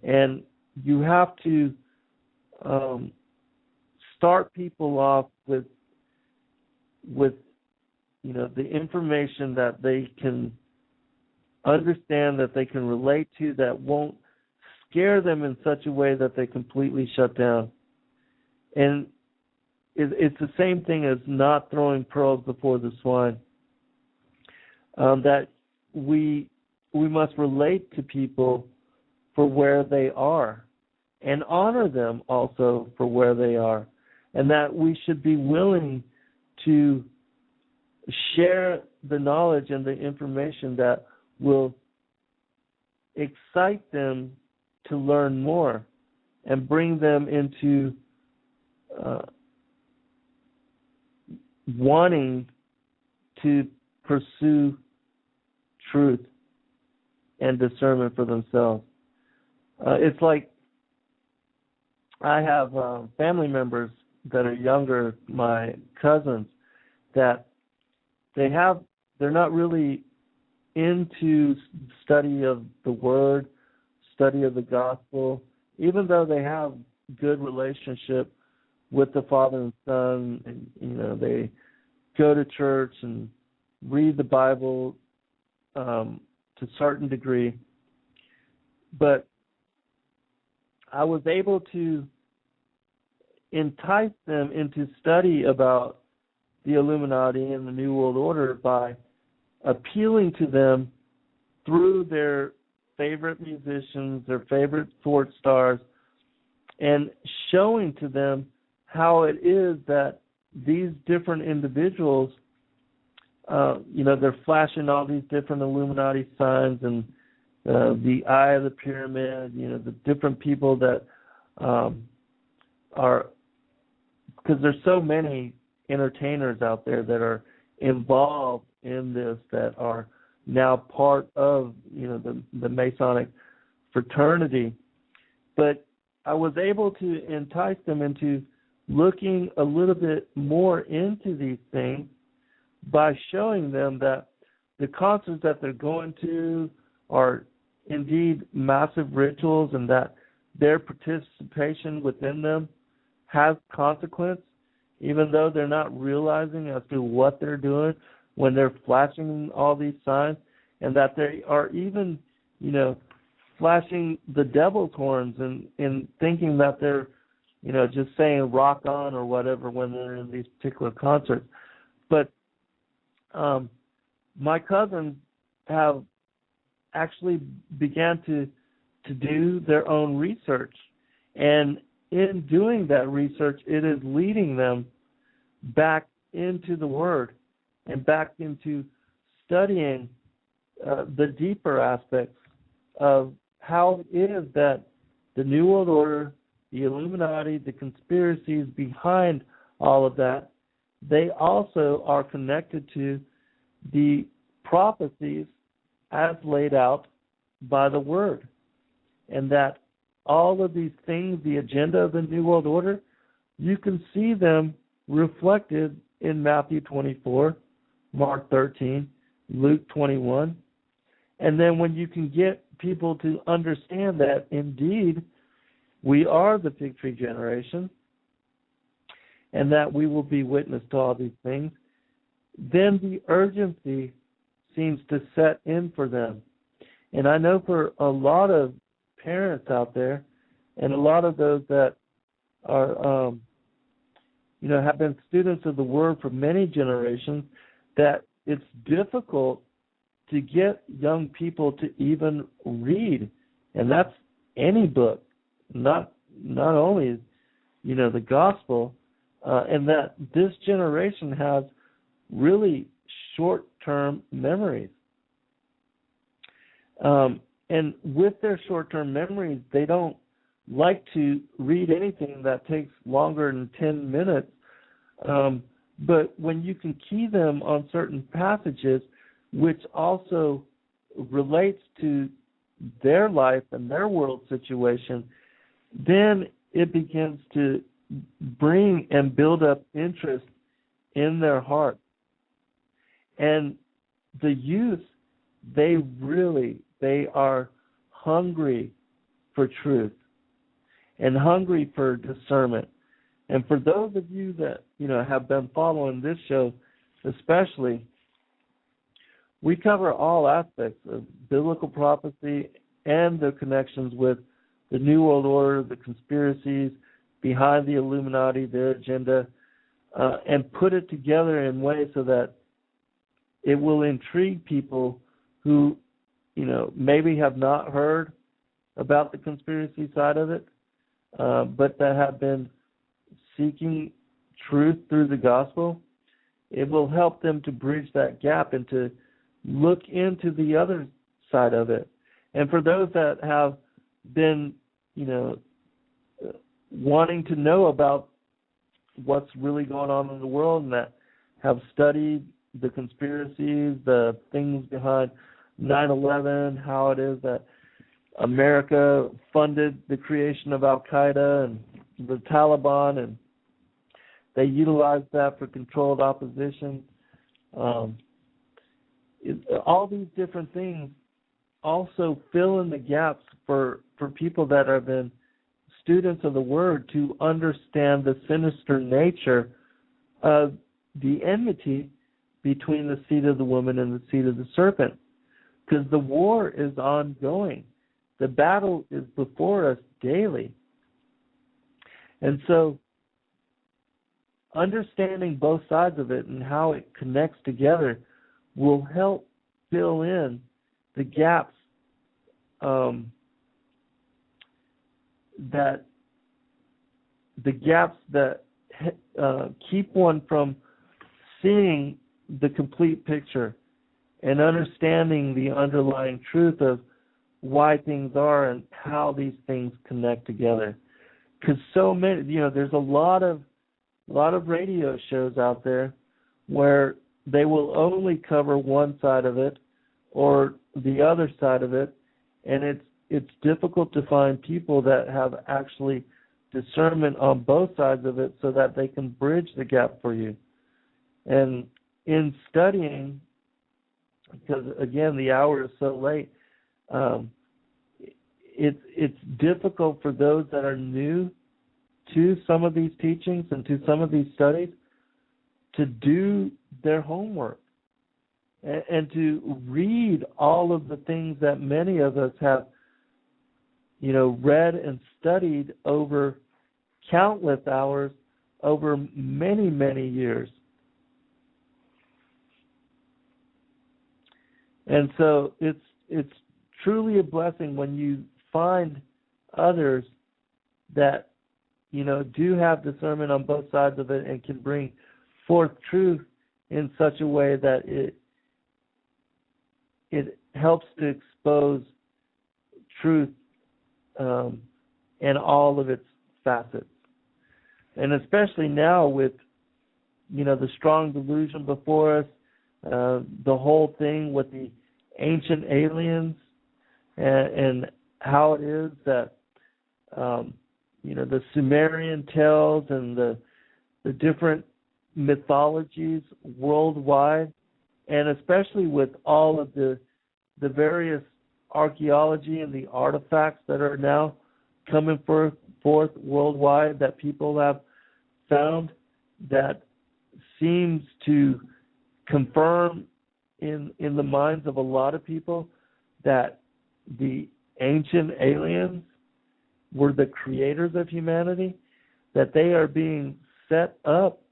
and you have to start people off with the information that they can understand, that they can relate to, that won't scare them in such a way that they completely shut down. And it's the same thing as not throwing pearls before the swine. That we must relate to people for where they are, and honor them also for where they are, and that we should be willing to share the knowledge and the information that will excite them to learn more and bring them into wanting to pursue truth and discernment for themselves. It's like I have family members that are younger, my cousins, that they're not really into study of the Word, study of the gospel, even though they have good relationship with the Father and Son, and they go to church and read the Bible to a certain degree. But I was able to entice them into study about the Illuminati and the New World Order by appealing to them through their favorite musicians, their favorite sports stars, and showing to them how it is that these different individuals, they're flashing all these different Illuminati signs and the eye of the pyramid, the different people that are, because there's so many entertainers out there that are involved in this, that are now part of, the Masonic fraternity. But I was able to entice them into looking a little bit more into these things by showing them that the concerts that they're going to are indeed massive rituals, and that their participation within them has consequence, even though they're not realizing as to what they're doing when they're flashing all these signs, and that they are even, flashing the devil's horns and thinking that they're, just saying rock on or whatever when they're in these particular concerts. But my cousins have actually began to do their own research. And in doing that research, it is leading them back into the Word and back into studying the deeper aspects of how it is that the New World Order, the Illuminati, the conspiracies behind all of that, they also are connected to the prophecies as laid out by the Word. And that all of these things, the agenda of the New World Order, you can see them reflected in Matthew 24, Mark 13, Luke 21. And then when you can get people to understand that indeed we are the fig tree generation and that we will be witness to all these things, then the urgency seems to set in for them. And I know for a lot of parents out there and a lot of those that are, have been students of the Word for many generations, that it's difficult to get young people to even read. And that's any book, not only, the gospel, and that this generation has really short-term memories. And with their short-term memories, they don't like to read anything that takes longer than 10 minutes. But when you can key them on certain passages, which also relates to their life and their world situation, then it begins to bring and build up interest in their heart. And the youth, they are hungry for truth and hungry for discernment. And for those of you that, have been following this show especially, we cover all aspects of biblical prophecy and the connections with the New World Order, the conspiracies behind the Illuminati, their agenda, and put it together in ways so that it will intrigue people who, maybe have not heard about the conspiracy side of it, but that have been seeking truth through the gospel. It will help them to bridge that gap and to look into the other side of it. And for those that have been, wanting to know about what's really going on in the world and that have studied the conspiracies, the things behind 9/11, how it is that America funded the creation of Al-Qaeda and the Taliban, and they utilized that for controlled opposition. All these different things also fill in the gaps for people that have been students of the Word to understand the sinister nature of the enmity between the seed of the woman and the seed of the serpent. Because the war is ongoing. The battle is before us daily. And so understanding both sides of it and how it connects together will help fill in the gaps that keep one from seeing the complete picture and understanding the underlying truth of why things are and how these things connect together. Because so many, there's a lot of radio shows out there where they will only cover one side of it or the other side of it, and it's difficult to find people that have actually discernment on both sides of it so that they can bridge the gap for you. And in studying, because again the hour is so late, it's difficult for those that are new to some of these teachings and to some of these studies to do their homework and to read all of the things that many of us have, read and studied over countless hours over many, many years. And so it's truly a blessing when you find others that, do have discernment on both sides of it and can bring forth truth in such a way that it helps to expose truth in all of its facets. And especially now with, the strong delusion before us, the whole thing with the ancient aliens and how it is that, the Sumerian tales and the different mythologies worldwide, and especially with all of the various archaeology and the artifacts that are now coming forth worldwide that people have found, that seems to confirm in the minds of a lot of people that the ancient aliens were the creators of humanity, that they are being set up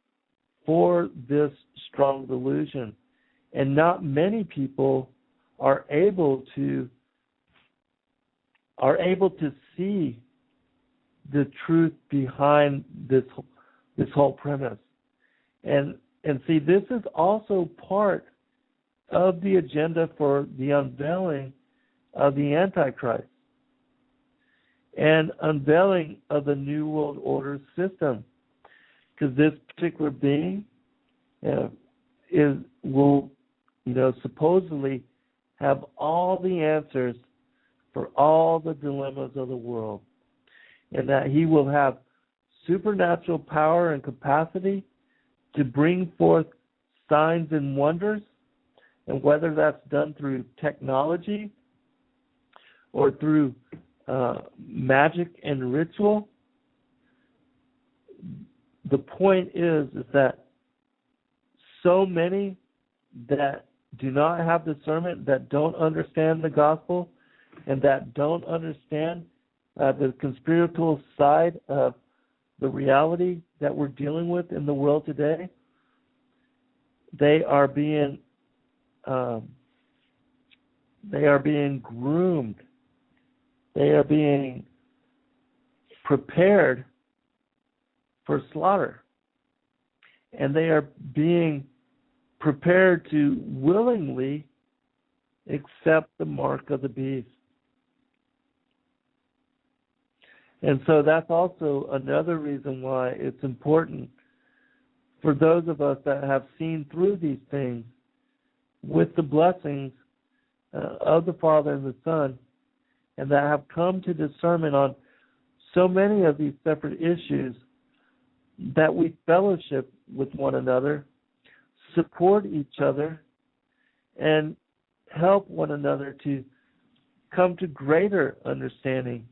for this strong delusion. And not many people are able to see the truth behind this whole premise. And see, this is also part of the agenda for the unveiling of the Antichrist and unveiling of the New World Order system. Because this particular being will supposedly have all the answers for all the dilemmas of the world, and that he will have supernatural power and capacity to bring forth signs and wonders, and whether that's done through technology or through magic and ritual, the point is that so many that do not have discernment, that don't understand the gospel, and that don't understand the conspiratorial side of the reality that we're dealing with in the world today, they are being groomed. They are being prepared for slaughter. And they are being prepared to willingly accept the mark of the beast. And so that's also another reason why it's important for those of us that have seen through these things with the blessings of the Father and the Son, and that have come to discernment on so many of these separate issues, that we fellowship with one another, support each other, and help one another to come to greater understanding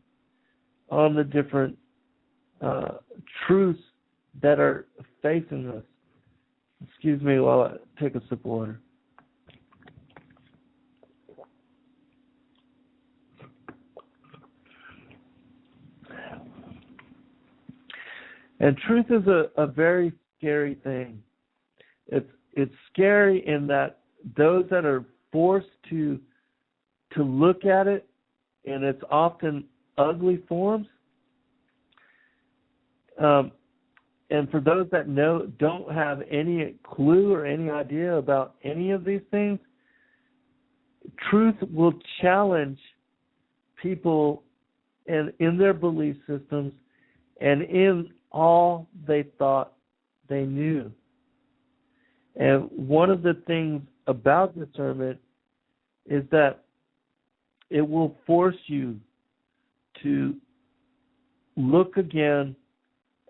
on the different truths that are facing us. Excuse me while I take a sip of water. And truth is a very scary thing. It's scary in that those that are forced to look at it in its often ugly forms, and for those that don't have any clue or any idea about any of these things, truth will challenge people in their belief systems and in all they thought they knew. And one of the things about discernment is that it will force you to look again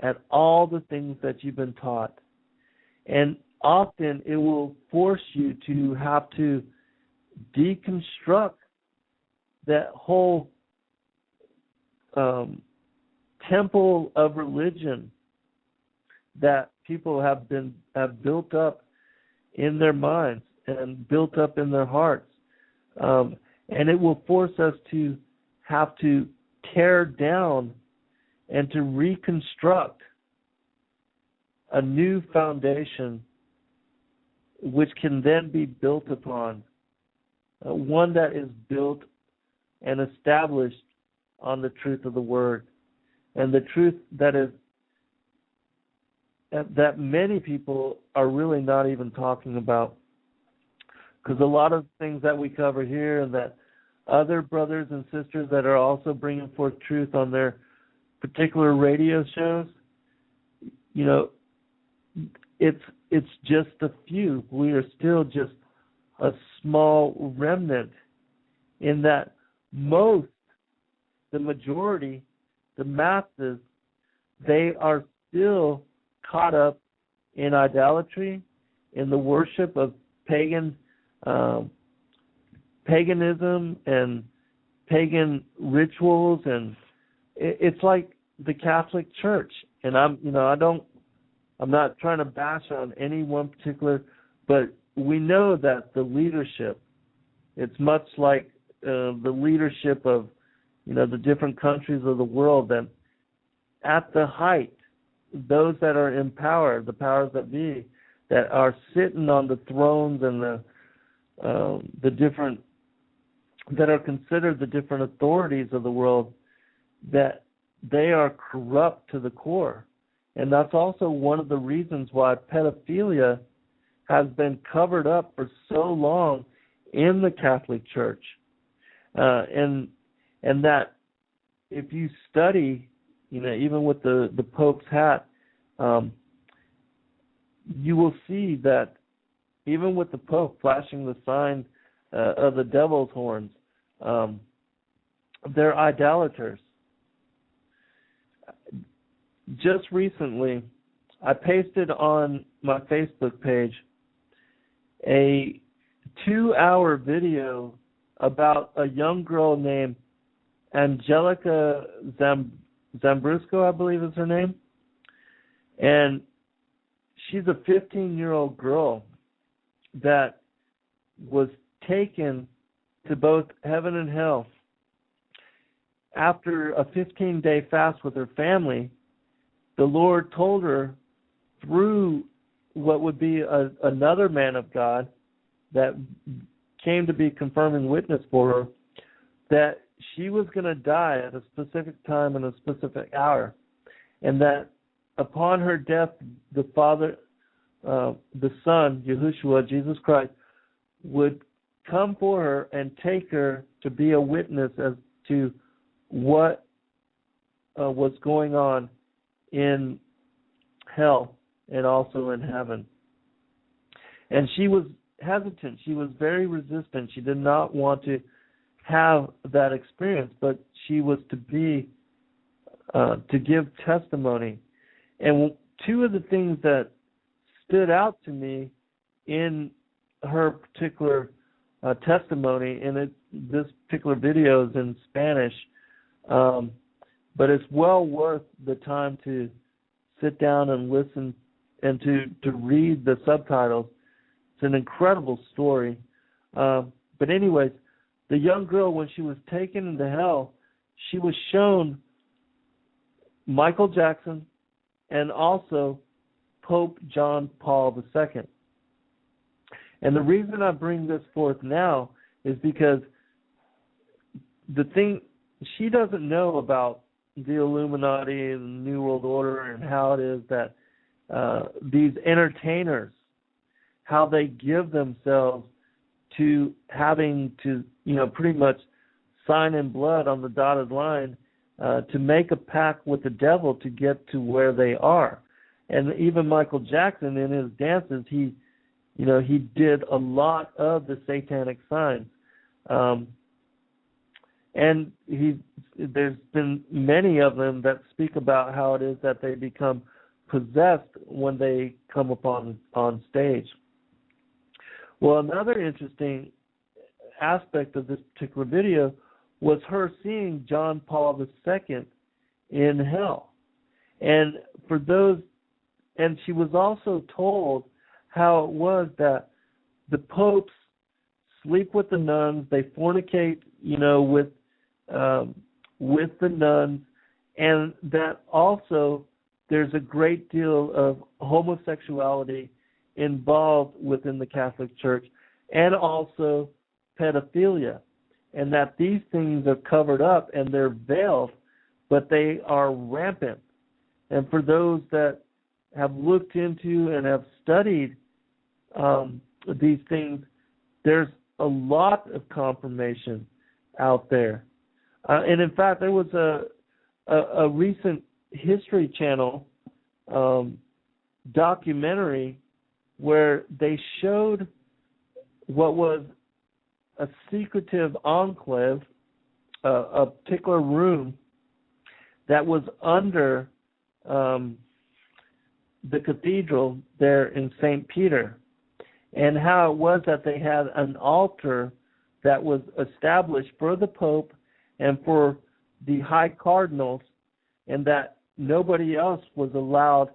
at all the things that you've been taught. And often it will force you to have to deconstruct that whole temple of religion that people have built up in their minds and built up in their hearts. And it will force us to have to tear down and to reconstruct a new foundation which can then be built upon, one that is built and established on the truth of the Word, and the truth that many people are really not even talking about. Because a lot of things that we cover here and that other brothers and sisters that are also bringing forth truth on their particular radio shows, it's just a few. We are still just a small remnant in that the majority, the masses, they are still caught up in idolatry, in the worship of paganism and pagan rituals, and it's like the Catholic Church. And I'm not trying to bash on any one particular, but we know that the leadership, it's much like the leadership of the different countries of the world, that at the height, those that are in power, the powers that be, that are sitting on the thrones and the different, that are considered the different authorities of the world, that they are corrupt to the core. And that's also one of the reasons why pedophilia has been covered up for so long in the Catholic Church. And that if you study, even with the Pope's hat, you will see that even with the Pope flashing the sign of the devil's horns, they're idolaters. Just recently, I pasted on my Facebook page a 2-hour video about a young girl named Angelica Zambrusco, I believe is her name. And she's a 15-year-old girl that was taken to both heaven and hell. After a 15-day fast with her family, the Lord told her through what would be another man of God that came to be confirming witness for her, that she was going to die at a specific time and a specific hour, and that upon her death, the Father, the Son, Yahushua, Jesus Christ, would come for her and take her to be a witness as to what was going on in hell and also in heaven. And she was hesitant. She was very resistant. She did not want to have that experience, but she was to give testimony. And two of the things that stood out to me in her particular testimony, and this particular video is in Spanish, but it's well worth the time to sit down and listen and to read the subtitles. It's an incredible story. But anyways, the young girl, when she was taken into hell, she was shown Michael Jackson and also Pope John Paul II. And the reason I bring this forth now is because the thing, she doesn't know about the Illuminati and the New World Order and how it is that these entertainers, how they give themselves to having to, pretty much sign in blood on the dotted line to make a pact with the devil to get to where they are. And even Michael Jackson, in his dances, he did a lot of the satanic signs. And there's been many of them that speak about how it is that they become possessed when they come on stage. Well, another interesting aspect of this particular video was her seeing John Paul II in hell. And for those, and she was also told how it was that the popes sleep with the nuns, they fornicate, with the nuns, and that also there's a great deal of homosexuality involved within the Catholic Church, and also pedophilia, and that these things are covered up and they're veiled, but they are rampant. And for those that have looked into and have studied these things, there's a lot of confirmation out there. And in fact, there was a recent History Channel documentary where they showed what was a secretive enclave, a particular room that was under the cathedral there in St. Peter, and how it was that they had an altar that was established for the Pope and for the high cardinals, and that nobody else was allowed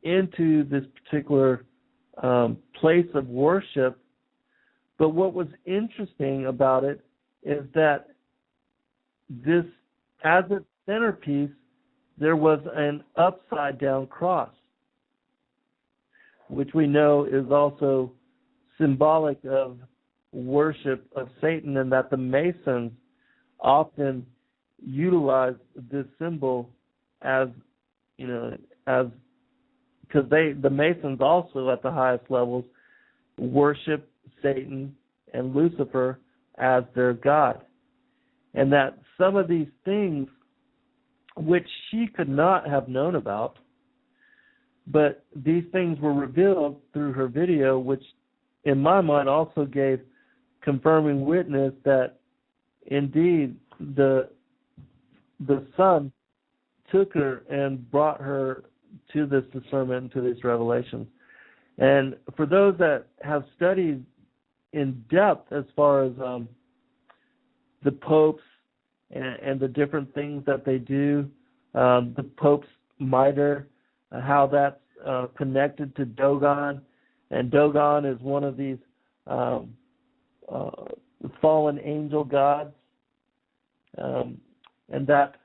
into this particular place of worship. But what was interesting about it is that this, as a centerpiece, there was an upside-down cross, which we know is also symbolic of worship of Satan, and that the Masons often utilize this symbol as, because the Masons also at the highest levels worship Satan and Lucifer as their god. And that some of these things, which she could not have known about, but these things were revealed through her video, which in my mind also gave confirming witness that indeed the Son took her and brought her to this discernment, to these revelations. And for those that have studied in depth as far as the popes and the different things that they do, the Pope's mitre, how that's connected to Dogon, and Dogon is one of these fallen angel gods, and that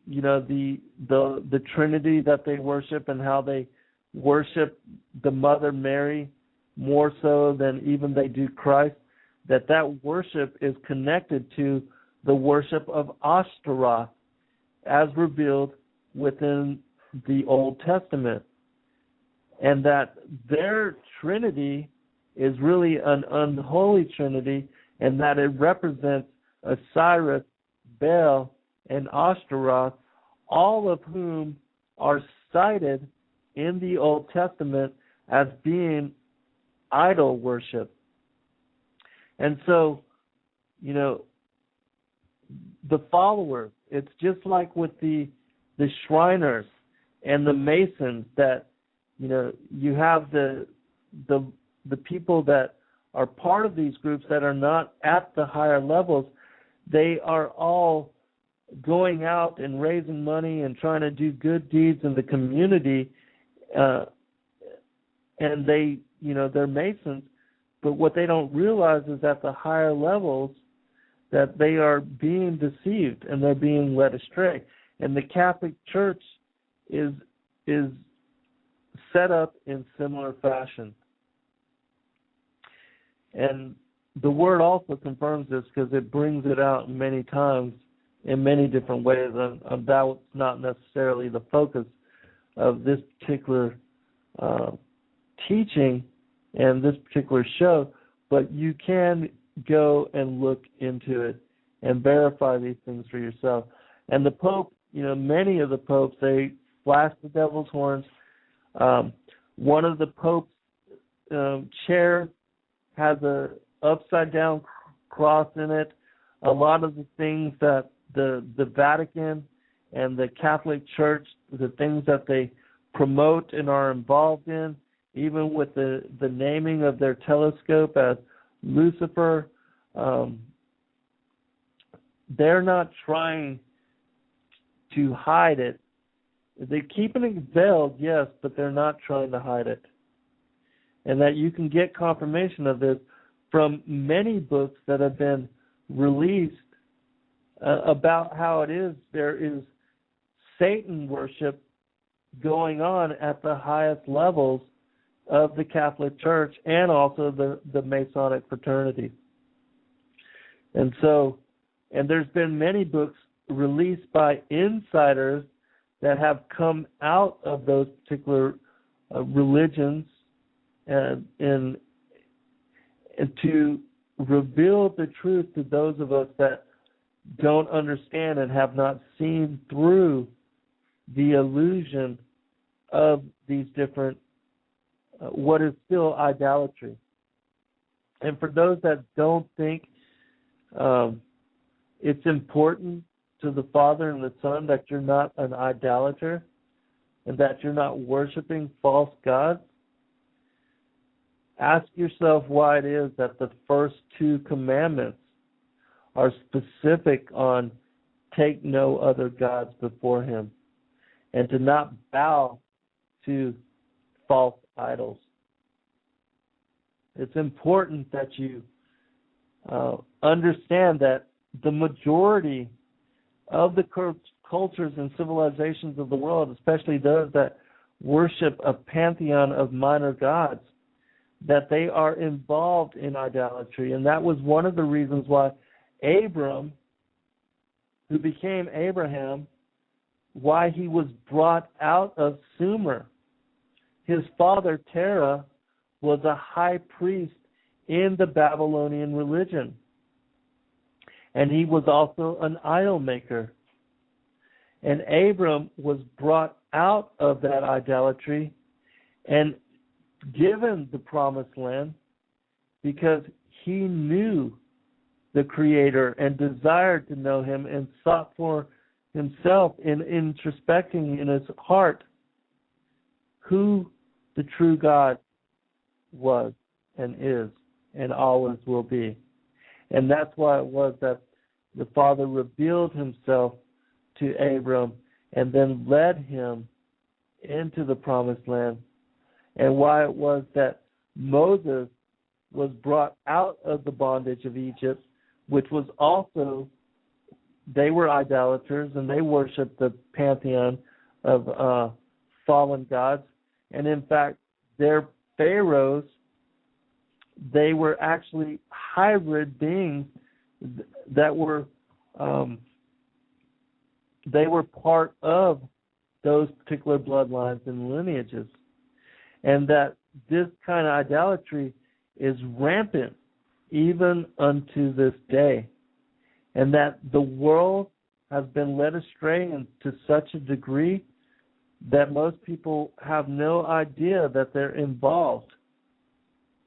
the Trinity that they worship, and how they worship the Mother Mary more so than even they do Christ, that worship is connected to the worship of Ashtaroth as revealed within the Old Testament, and that their Trinity is really an unholy Trinity, and that it represents Osiris, Baal, and Ashtaroth, all of whom are cited in the Old Testament as being idol worship. And so, the followers, it's just like with the Shriners and the Masons, that you have the people that are part of these groups that are not at the higher levels. They are all going out and raising money and trying to do good deeds in the community, and they're Masons, but what they don't realize is at the higher levels that they are being deceived and they're being led astray. And the Catholic Church is set up in similar fashion. And the Word also confirms this, because it brings it out many times in many different ways, and that's not necessarily the focus of this particular teaching and this particular show, but you can go and look into it and verify these things for yourself. And the Pope, many of the popes, they flash the devil's horns. One of the Pope's chairs has a upside down cross in it. A lot of the things that the Vatican and the Catholic Church, the things that they promote and are involved in, even with the naming of their telescope as Lucifer, they're not trying to hide it. They're keeping it veiled, yes, but they're not trying to hide it. And that you can get confirmation of this from many books that have been released about how it is there is Satan worship going on at the highest levels of the Catholic Church and also the Masonic fraternity. And there's been many books released by insiders that have come out of those particular religions and to reveal the truth to those of us that don't understand and have not seen through the illusion of these different, what is still idolatry. And for those that don't think it's important to the Father and the Son that you're not an idolater and that you're not worshiping false gods, ask yourself why it is that the first two commandments are specific on take no other gods before him and to not bow to false idols. It's important that you understand that the majority of the cultures and civilizations of the world, especially those that worship a pantheon of minor gods, that they are involved in idolatry. And that was one of the reasons why Abram, who became Abraham, why he was brought out of Sumer. His father, Terah, was a high priest in the Babylonian religion. And he was also an idol maker. And Abram was brought out of that idolatry and given the promised land because he knew the Creator and desired to know him and sought for himself in introspecting in his heart who the true God was and is and always will be. And that's why it was that the Father revealed himself to Abram and then led him into the promised land, and why it was that Moses was brought out of the bondage of Egypt, which was also, they were idolaters and they worshiped the pantheon of fallen gods. And in fact, their pharaohs, they were actually hybrid beings that were they were part of those particular bloodlines and lineages. And that this kind of idolatry is rampant even unto this day. And that the world has been led astray to such a degree that most people have no idea that they're involved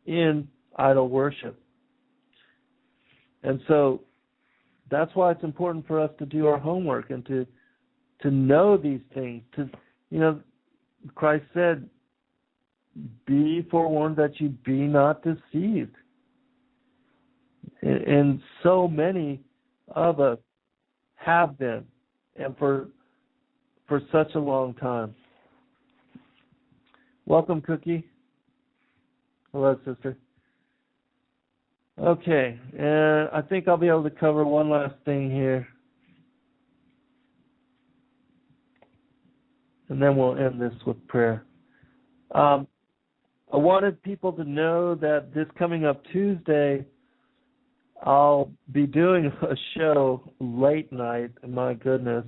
in idol worship. And so that's why it's important for us to do our homework and to know these things. Christ said, be forewarned that you be not deceived. And so many of us have been, and for such a long time. Welcome, Cookie. Hello, sister. Okay, and I think I'll be able to cover one last thing here. And then we'll end this with prayer. I wanted people to know that this coming up Tuesday, I'll be doing a show late night, my goodness,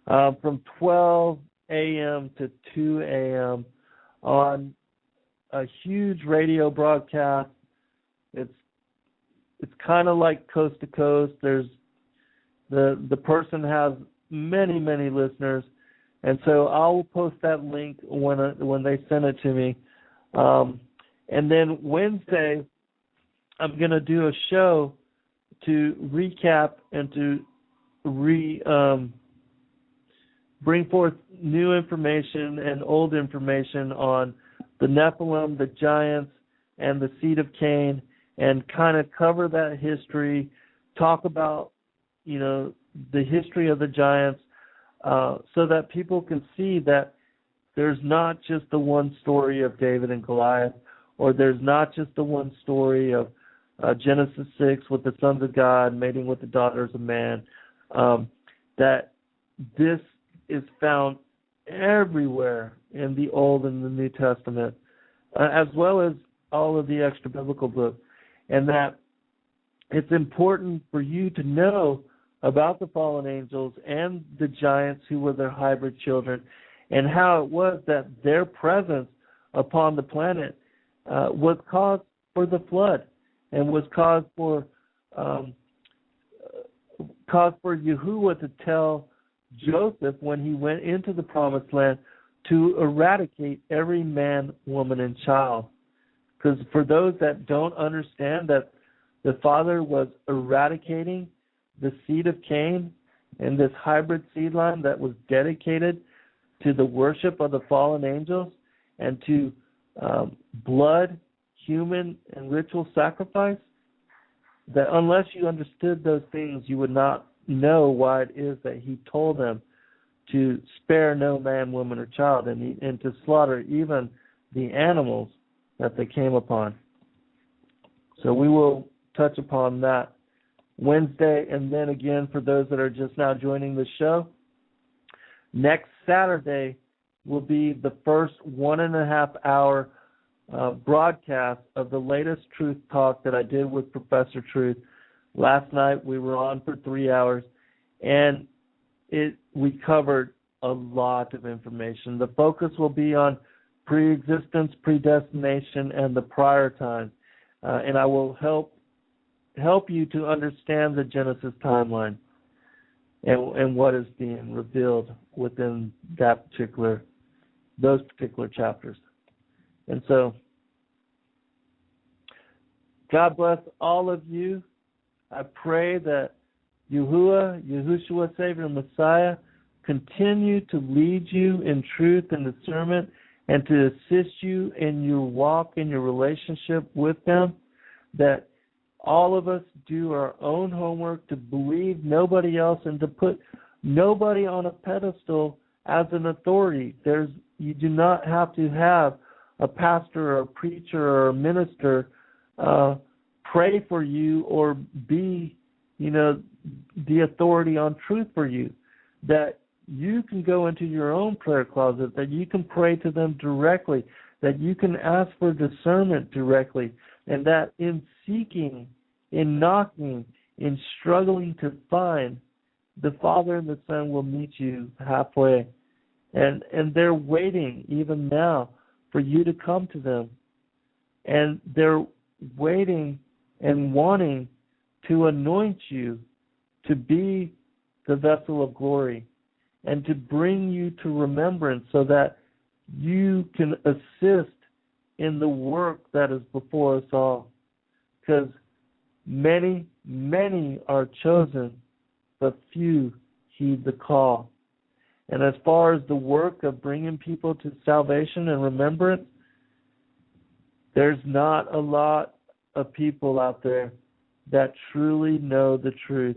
from 12 a.m. to 2 a.m. on a huge radio broadcast. It's kind of like coast to coast. There's the person has many, many listeners, and so I'll post that link when they send it to me. And then Wednesday, I'm going to do a show to recap and to bring forth new information and old information on the Nephilim, the giants, and the seed of Cain, and kind of cover that history, talk about, the history of the giants. so that people can see that there's not just the one story of David and Goliath, or there's not just the one story of Genesis 6 with the sons of God mating with the daughters of man, that this is found everywhere in the Old and the New Testament, as well as all of the extra biblical books, and that it's important for you to know about the fallen angels and the giants who were their hybrid children, and how it was that their presence upon the planet was cause for the flood, and was cause for Yahuwah to tell Joseph when he went into the promised land to eradicate every man, woman, and child. Because for those that don't understand that the Father was eradicating the seed of Cain and this hybrid seed line that was dedicated to the worship of the fallen angels and to blood, human, and ritual sacrifice, that unless you understood those things, you would not know why it is that he told them to spare no man, woman, or child, and to slaughter even the animals that they came upon. So we will touch upon that Wednesday, and then again for those that are just now joining the show, next Saturday will be the first 1.5 hour broadcast of the latest Truth Talk that I did with Professor Truth. Last night we were on for 3 hours, and we covered a lot of information. The focus will be on pre-existence, predestination, and the prior time, and I will help you to understand the Genesis timeline and what is being revealed within those particular chapters. And so, God bless all of you. I pray that Yahushua, Savior, Messiah, continue to lead you in truth and discernment, and to assist you in your walk, in your relationship with Him, that all of us do our own homework to believe nobody else and to put nobody on a pedestal as an authority. You do not have to have a pastor or a preacher or a minister pray for you or be, the authority on truth for you. That you can go into your own prayer closet, that you can pray to them directly, that you can ask for discernment directly, and that in seeking, in knocking, in struggling to find, the Father and the Son will meet you halfway. And they're waiting even now for you to come to them. And they're waiting and wanting to anoint you to be the vessel of glory and to bring you to remembrance so that you can assist in the work that is before us all. Because many, many are chosen, but few heed the call. And as far as the work of bringing people to salvation and remembrance, there's not a lot of people out there that truly know the truth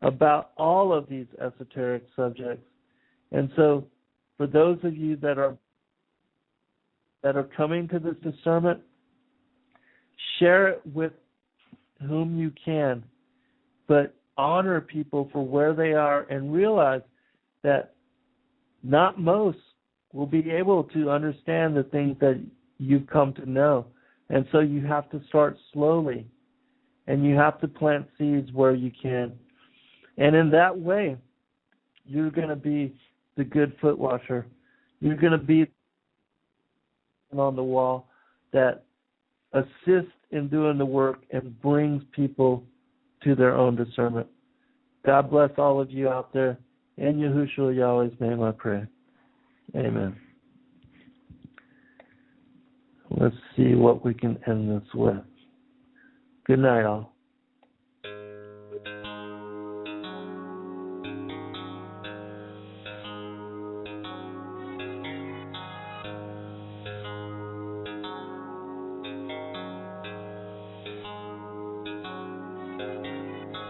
about all of these esoteric subjects. And so, for those of you that are coming to this discernment, share it with whom you can, but honor people for where they are and realize that not most will be able to understand the things that you've come to know. And so you have to start slowly, and you have to plant seeds where you can. And in that way, you're going to be the good foot washer. You're going to be on the wall that assists in doing the work and brings people to their own discernment. God bless all of you out there. In Yahushua Yahweh's name I pray. Amen. Let's see what we can end this with. Good night, all.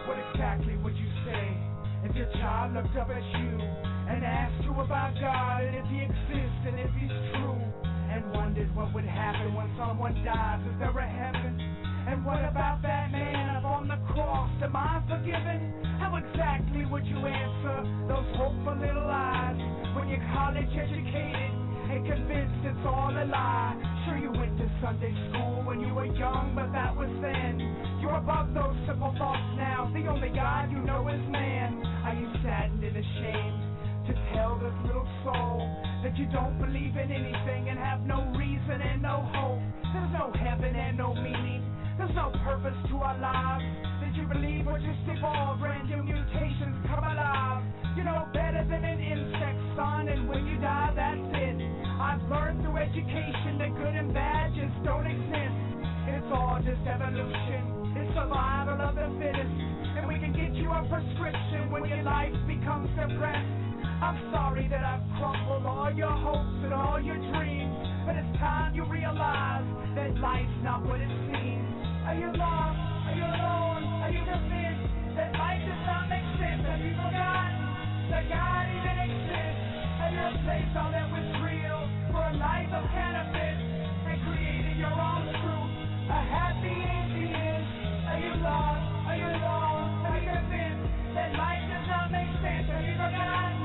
What exactly would you say if your child looked up at you and asked you about God and if He exists and if He's true, and wondered what would happen when someone dies. Is there a heaven? And what about that man up on the cross? Am I forgiven? How exactly would you answer those hopeful little lies when you're college educated and convinced it's all a lie? Sure, you went to Sunday school when you were young, but that was then. You're above those simple thoughts now. The only God you know is man. Are you saddened and ashamed to tell this little soul that you don't believe in anything and have no reason and no hope? There's no heaven and no meaning. There's no purpose to our lives. Did you believe we're just evolved, random mutations come alive? You know better than an insect, son, and when you die, that's it. I've learned through education that good and bad just don't exist. It's all just evolution. It's survival of the fittest. And we can get you a prescription when your life becomes depressed. I'm sorry that I've crumbled all your hopes and all your dreams, but it's time you realize that life's not what it seems. Are you lost? Are you alone? Are you convinced that life does not make sense? Have you forgotten that God even exists? Have you replaced all that was real for a life of cannabis and created your own truth? A happy atheist? Are you lost? Are you alone? Are you convinced that life does not make sense? Have you forgotten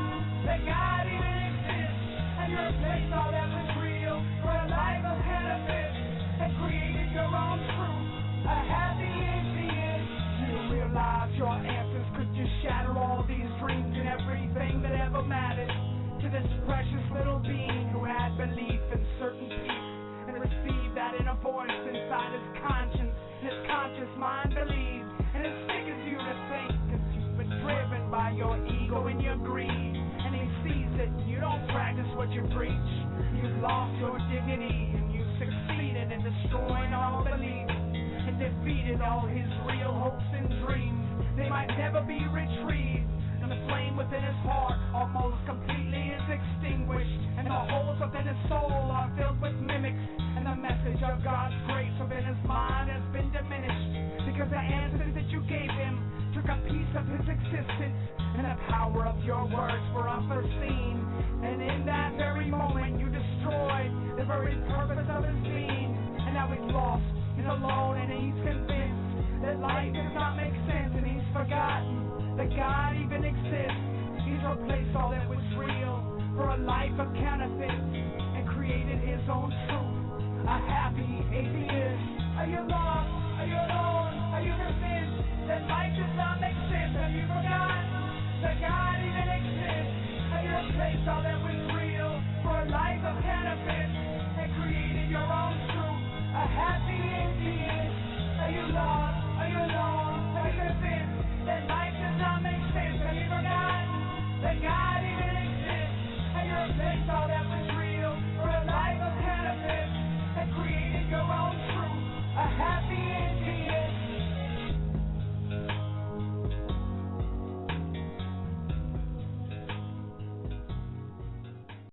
that God even exists? Have you replaced all that was real for a life of cannabis and created your own truth? A happy atheist. Do you realize your answers could just shatter all these dreams and everything that ever mattered to this precious little being who had belief in certain peace and received that inner voice inside his conscience, and his conscious mind believed, and it sickens you to think because you've been driven by your ego and your greed, and he sees that you don't practice what you preach. You've lost your dignity and you've succeeded in destroying all beliefs and defeated all his real hopes and dreams. They might never be retrieved, and the flame within his heart almost completely is extinguished, and the holes within his soul are filled with mimics, and the message of God's grace within his mind has been diminished, because the answers that you gave him took a piece of his existence, and the power of your words were unforeseen, and in that very moment you destroyed the very purpose of his being, and now he's lost. He's alone and he's convinced that life does not make sense, and he's forgotten that God even exists. He's replaced all that was real for a life of counterfeits and created his own truth. A happy